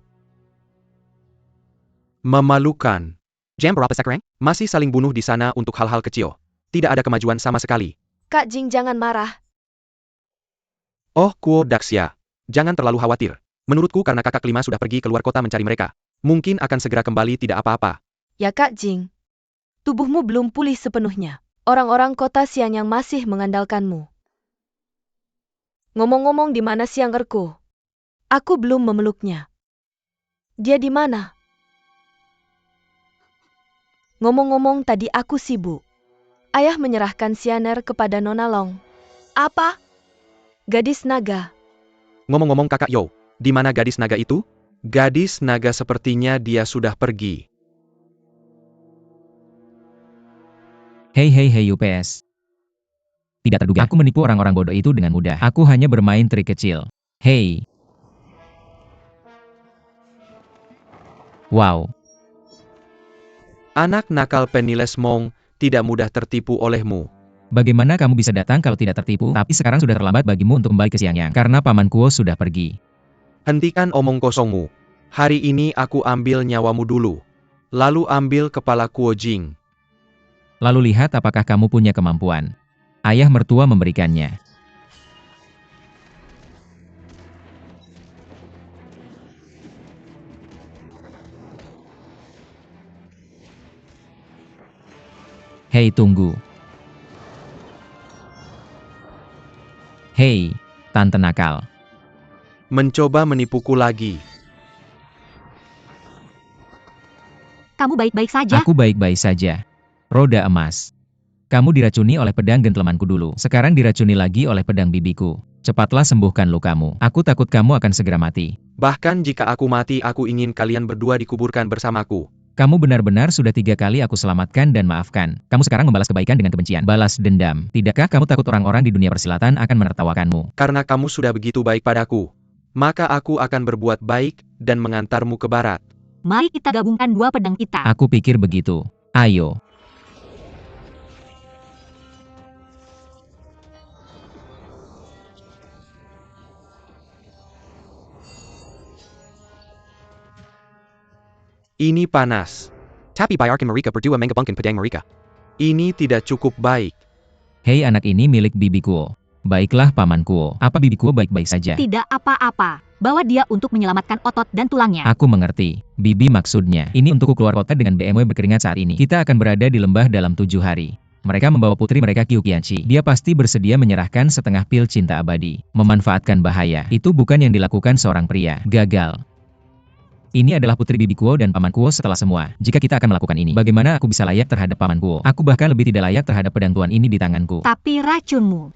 Memalukan. Jam berapa sekarang? Masih saling bunuh di sana untuk hal-hal kecil. Tidak ada kemajuan sama sekali. Kak Jing jangan marah. Oh Kuo Daxia. Jangan terlalu khawatir. Menurutku karena kakak kelima sudah pergi keluar kota mencari mereka. Mungkin akan segera kembali tidak apa-apa. Ya Kak Jing. Tubuhmu belum pulih sepenuhnya. Orang-orang kota Xiangyang masih mengandalkanmu. Ngomong-ngomong di mana Xiang Erko? Aku belum memeluknya. Dia di mana? Ngomong-ngomong tadi aku sibuk. Ayah menyerahkan Xianer kepada Nona Long. Apa? Gadis naga. Ngomong-ngomong kakak Yo, di mana gadis naga itu? Gadis naga sepertinya dia sudah pergi. Hei UPS. Tidak terduga. Aku menipu orang-orang bodoh itu dengan mudah. Aku hanya bermain trik kecil. Hei. Wow. Anak nakal Penniless Mong, tidak mudah tertipu olehmu. Bagaimana kamu bisa datang kalau tidak tertipu? Tapi sekarang sudah terlambat bagimu untuk kembali ke Xiangyang. Karena Paman Kuo sudah pergi. Hentikan omong kosongmu. Hari ini aku ambil nyawamu dulu. Lalu ambil kepala Kuo Jing. Lalu lihat apakah kamu punya kemampuan. Ayah mertua memberikannya. Hei tunggu. Hei, tante nakal. Mencoba menipuku lagi. Kamu baik-baik saja? Aku baik-baik saja. Roda emas. Kamu diracuni oleh pedang gentlemanku dulu. Sekarang diracuni lagi oleh pedang bibiku. Cepatlah sembuhkan lukamu. Aku takut kamu akan segera mati. Bahkan jika aku mati, aku ingin kalian berdua dikuburkan bersamaku. Kamu benar-benar sudah 3 kali aku selamatkan dan maafkan. Kamu sekarang membalas kebaikan dengan kebencian. Balas dendam. Tidakkah kamu takut orang-orang di dunia persilatan akan menertawakanmu? Karena kamu sudah begitu baik padaku, maka aku akan berbuat baik dan mengantarmu ke barat. Mari kita gabungkan 2 pedang kita. Aku pikir begitu. Ayo. Ini panas. Tapi biarkan mereka berdua menggabungkan pedang mereka. Ini tidak cukup baik. Hei, anak ini milik Bibi Kuo. Baiklah Paman Kuo. Apa Bibi Kuo baik-baik saja? Tidak apa-apa. Bawa dia untuk menyelamatkan otot dan tulangnya. Aku mengerti. Bibi maksudnya. Ini untukku keluar kota dengan BMW berkeringat saat ini. Kita akan berada di lembah dalam 7 hari. Mereka membawa putri mereka Qiu Qianqi. Dia pasti bersedia menyerahkan setengah pil cinta abadi. Memanfaatkan bahaya. Itu bukan yang dilakukan seorang pria. Gagal. Ini adalah putri Bibi Kuo dan Paman Kuo setelah semua. Jika kita akan melakukan ini, bagaimana aku bisa layak terhadap Paman Kuo? Aku bahkan lebih tidak layak terhadap pedang tuan ini di tanganku. Tapi racunmu.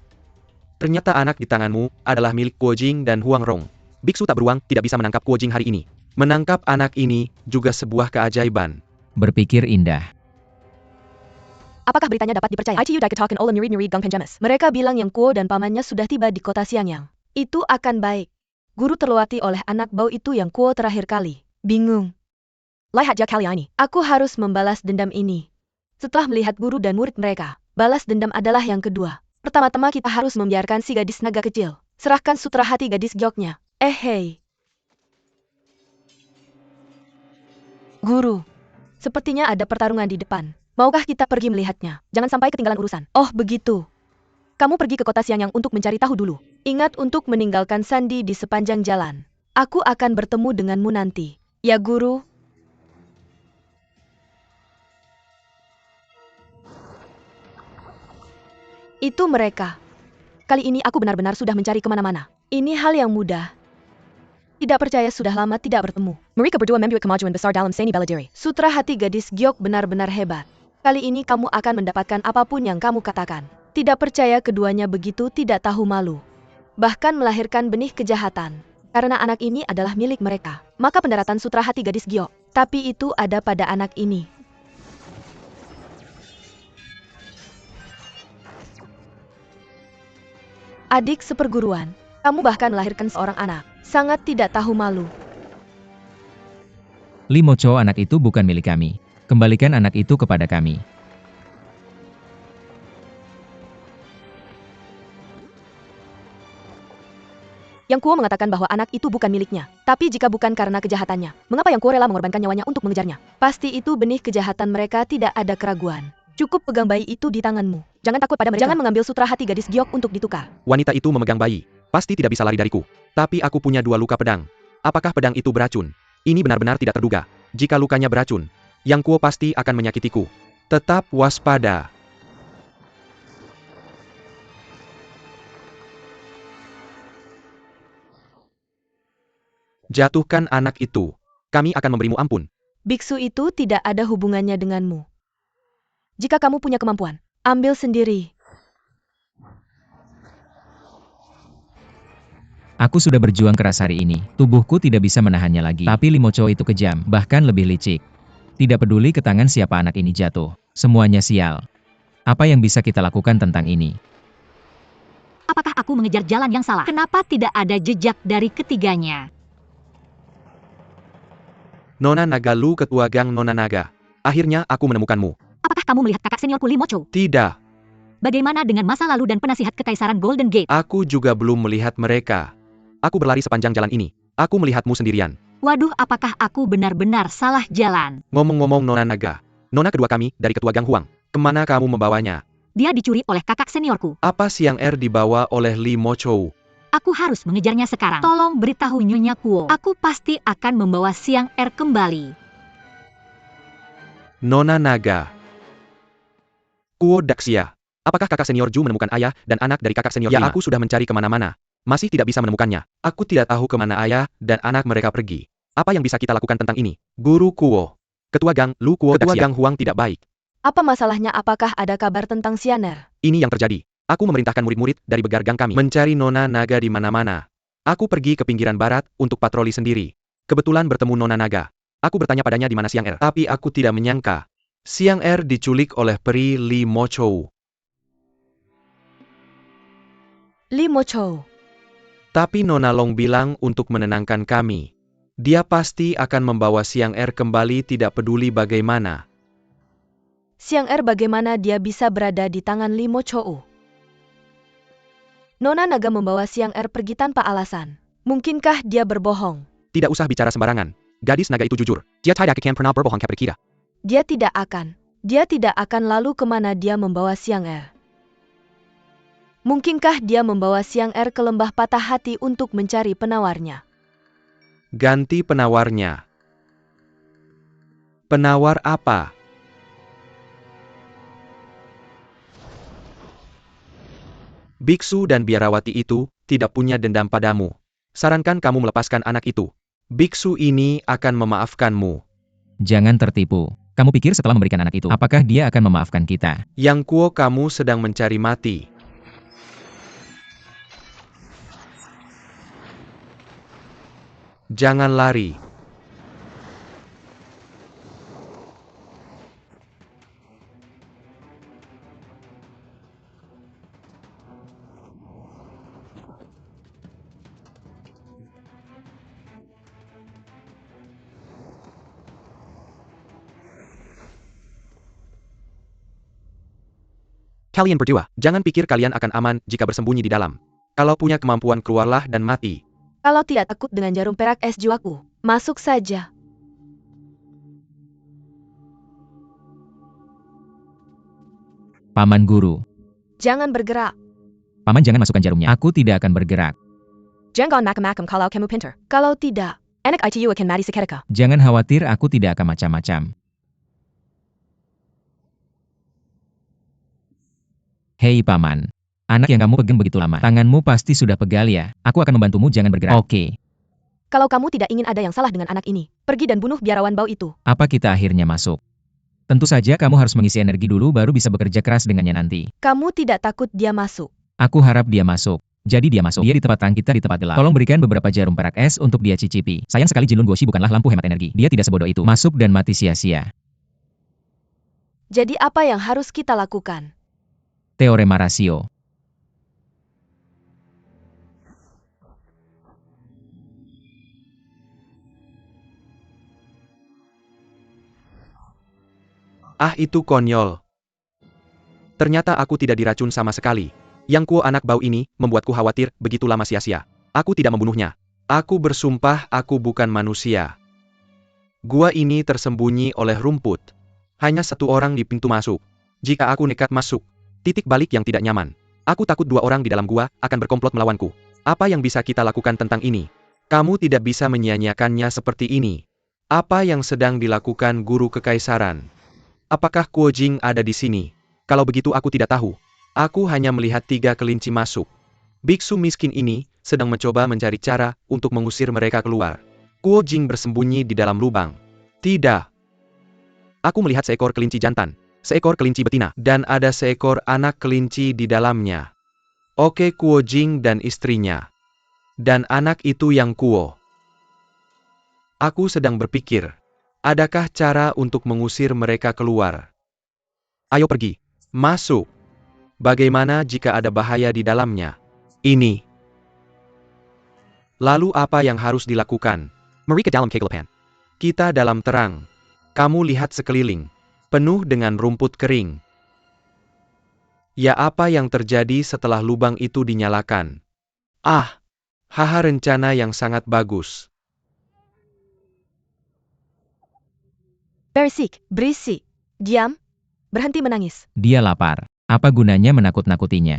Ternyata anak di tanganmu adalah milik Kuo Jing dan Huang Rong. Biksu tak beruang tidak bisa menangkap Kuo Jing hari ini. Menangkap anak ini juga sebuah keajaiban. Berpikir indah. Apakah beritanya dapat dipercaya? ITU Daiketoken Olam Nurid Gang Penjamas. Mereka bilang yang Kuo dan pamannya sudah tiba di kota Xiangyang. Itu akan baik. Guru terluati oleh anak bau itu yang Kuo terakhir kali. Bingung. Lihat ya kali ini. Aku harus membalas dendam ini. Setelah melihat guru dan murid mereka, balas dendam adalah yang kedua. Pertama-tama kita harus membiarkan si gadis naga kecil. Serahkan sutra hati gadis gioknya. Hei. Guru. Sepertinya ada pertarungan di depan. Maukah kita pergi melihatnya? Jangan sampai ketinggalan urusan. Oh begitu. Kamu pergi ke kota Xiangyang untuk mencari tahu dulu. Ingat untuk meninggalkan sandi di sepanjang jalan. Aku akan bertemu denganmu nanti. Ya guru. Itu mereka. Kali ini aku benar-benar sudah mencari kemana-mana. Ini hal yang mudah. Tidak percaya sudah lama tidak bertemu. Mereka berdua membuat kemajuan besar dalam seni bela diri. Sutra hati gadis giok benar-benar hebat. Kali ini kamu akan mendapatkan apapun yang kamu katakan. Tidak percaya keduanya begitu tidak tahu malu. Bahkan melahirkan benih kejahatan. Karena anak ini adalah milik mereka. Maka pendaratan sutra hati gadis giok. Tapi itu ada pada anak ini. Adik seperguruan. Kamu bahkan melahirkan seorang anak. Sangat tidak tahu malu. Li Mocho, anak itu bukan milik kami. Kembalikan anak itu kepada kami. Yang Kuo mengatakan bahwa anak itu bukan miliknya. Tapi jika bukan karena kejahatannya, mengapa Yang Kuo rela mengorbankan nyawanya untuk mengejarnya? Pasti itu benih kejahatan mereka, tidak ada keraguan. Cukup pegang bayi itu di tanganmu. Jangan takut pada mereka. Jangan mengambil sutra hati gadis giok untuk ditukar. Wanita itu memegang bayi. Pasti tidak bisa lari dariku. Tapi aku punya 2 luka pedang. Apakah pedang itu beracun? Ini benar-benar tidak terduga. Jika lukanya beracun, Yang Kuo pasti akan menyakitiku. Tetap waspada. Jatuhkan anak itu. Kami akan memberimu ampun. Biksu itu tidak ada hubungannya denganmu. Jika kamu punya kemampuan, ambil sendiri. Aku sudah berjuang keras hari ini. Tubuhku tidak bisa menahannya lagi. Tapi Li Mocho itu kejam, bahkan lebih licik. Tidak peduli ke tangan siapa anak ini jatuh. Semuanya sial. Apa yang bisa kita lakukan tentang ini? Apakah aku mengejar jalan yang salah? Kenapa tidak ada jejak dari ketiganya? Nona Naga, Lu ketua gang Nona Naga. Akhirnya aku menemukanmu. Apakah kamu melihat kakak seniorku Li Mocho? Tidak, Bagaimana dengan masa lalu dan penasihat kekaisaran Golden Gate? aku juga belum melihat mereka. Aku berlari sepanjang jalan ini. Aku melihatmu sendirian. Waduh, apakah aku benar-benar salah jalan? Ngomong-ngomong Nona Naga. Nona kedua kami dari ketua gang Huang. Kemana kamu membawanya? Dia dicuri oleh kakak seniorku. Apa Siang Er dibawa oleh Li Mocho? Aku harus mengejarnya sekarang. Tolong beritahu Nyonya Kuo. Aku pasti akan membawa Siang Er kembali. Nona Naga. Kuo Daxia. Apakah kakak senior Ju menemukan ayah dan anak dari kakak senior Lima? Aku sudah mencari kemana-mana. Masih tidak bisa menemukannya. Aku tidak tahu kemana ayah dan anak mereka pergi. Apa yang bisa kita lakukan tentang ini? Guru Kuo. Ketua gang Lu Kuo. Ketua gang Huang tidak baik. Apa masalahnya? Apakah ada kabar tentang Xianer? Ini yang terjadi. Aku memerintahkan murid-murid dari begargang kami mencari Nona Naga di mana-mana. Aku pergi ke pinggiran barat untuk patroli sendiri. Kebetulan bertemu Nona Naga. Aku bertanya padanya di mana Siang Er. Tapi aku tidak menyangka. Siang Er diculik oleh peri Li Mochou. Li Mochou. Tapi Nona Long bilang untuk menenangkan kami. Dia pasti akan membawa Siang Er kembali tidak peduli bagaimana. Siang Er bagaimana dia bisa berada di tangan Li Mochou? Nona Naga membawa Siang Er pergi tanpa alasan. Mungkinkah dia berbohong? Tidak usah bicara sembarangan. Gadis naga itu jujur. Dia tidak akan pernah berbohong kepada kita. Dia tidak akan. Dia tidak akan lalu kemana dia membawa Siang Er. Mungkinkah dia membawa Siang Er ke lembah patah hati untuk mencari penawarnya? Ganti penawarnya. Penawar apa? Biksu dan biarawati itu tidak punya dendam padamu. Sarankan kamu melepaskan anak itu. Biksu ini akan memaafkanmu. Jangan tertipu. Kamu pikir setelah memberikan anak itu, apakah dia akan memaafkan kita? Yang Kuo kamu sedang mencari mati. Jangan lari. Kalian berdua, jangan pikir kalian akan aman jika bersembunyi di dalam. Kalau punya kemampuan keluarlah dan mati. Kalau tidak takut dengan jarum perak es jiwaku, masuk saja. Paman Guru. Jangan bergerak. Paman jangan masukkan jarumnya. Aku tidak akan bergerak. Jangan makam-makam kalau kamu pintar. Kalau tidak, anak itu akan mati seketika. Jangan khawatir, aku tidak akan macam-macam. Hei Paman. Anak yang kamu pegang begitu lama. Tanganmu pasti sudah pegal ya. Aku akan membantumu, jangan bergerak. Oke. Kalau kamu tidak ingin ada yang salah dengan anak ini, pergi dan bunuh biarawan bau itu. Apa kita akhirnya masuk? Tentu saja kamu harus mengisi energi dulu baru bisa bekerja keras dengannya nanti. Kamu tidak takut dia masuk. Aku harap dia masuk. Jadi dia masuk. Dia di tempat terang, kita di tempat gelap. Tolong berikan beberapa jarum perak es untuk dia cicipi. Sayang sekali Jinlun Guoshi bukanlah lampu hemat energi. Dia tidak sebodoh itu. Masuk dan mati sia-sia. Jadi apa yang harus kita lakukan? Teorema rasio. Ah, itu konyol. Ternyata aku tidak diracun sama sekali. Yang Kuo anak bau ini membuatku khawatir begitu lama sia-sia. Aku tidak membunuhnya. Aku bersumpah aku bukan manusia. Gua ini tersembunyi oleh rumput. Hanya satu orang di pintu masuk. Jika aku nekat masuk, titik balik yang tidak nyaman. Aku takut dua orang di dalam gua akan berkomplot melawanku. Apa yang bisa kita lakukan tentang ini? Kamu tidak bisa menyia-nyiakannya seperti ini. Apa yang sedang dilakukan guru kekaisaran? Apakah Kuo Jing ada di sini? Kalau begitu aku tidak tahu. Aku hanya melihat 3 kelinci masuk. Biksu miskin ini sedang mencoba mencari cara untuk mengusir mereka keluar. Kuo Jing bersembunyi di dalam lubang. Tidak. Aku melihat seekor kelinci jantan, seekor kelinci betina, dan ada seekor anak kelinci di dalamnya. Oke, Kuo Jing dan istrinya. Dan anak itu yang Kuo. Aku sedang berpikir. Adakah cara untuk mengusir mereka keluar? Ayo pergi. Masuk. Bagaimana jika ada bahaya di dalamnya? Ini. Lalu apa yang harus dilakukan? Mari ke dalam kegelapan. Kita dalam terang. Kamu lihat sekeliling. Penuh dengan rumput kering. Ya, apa yang terjadi setelah lubang itu dinyalakan? Ah! Haha, rencana yang sangat bagus. Berisik, berisik. Diam. Berhenti menangis. Dia lapar. Apa gunanya menakut-nakutinya?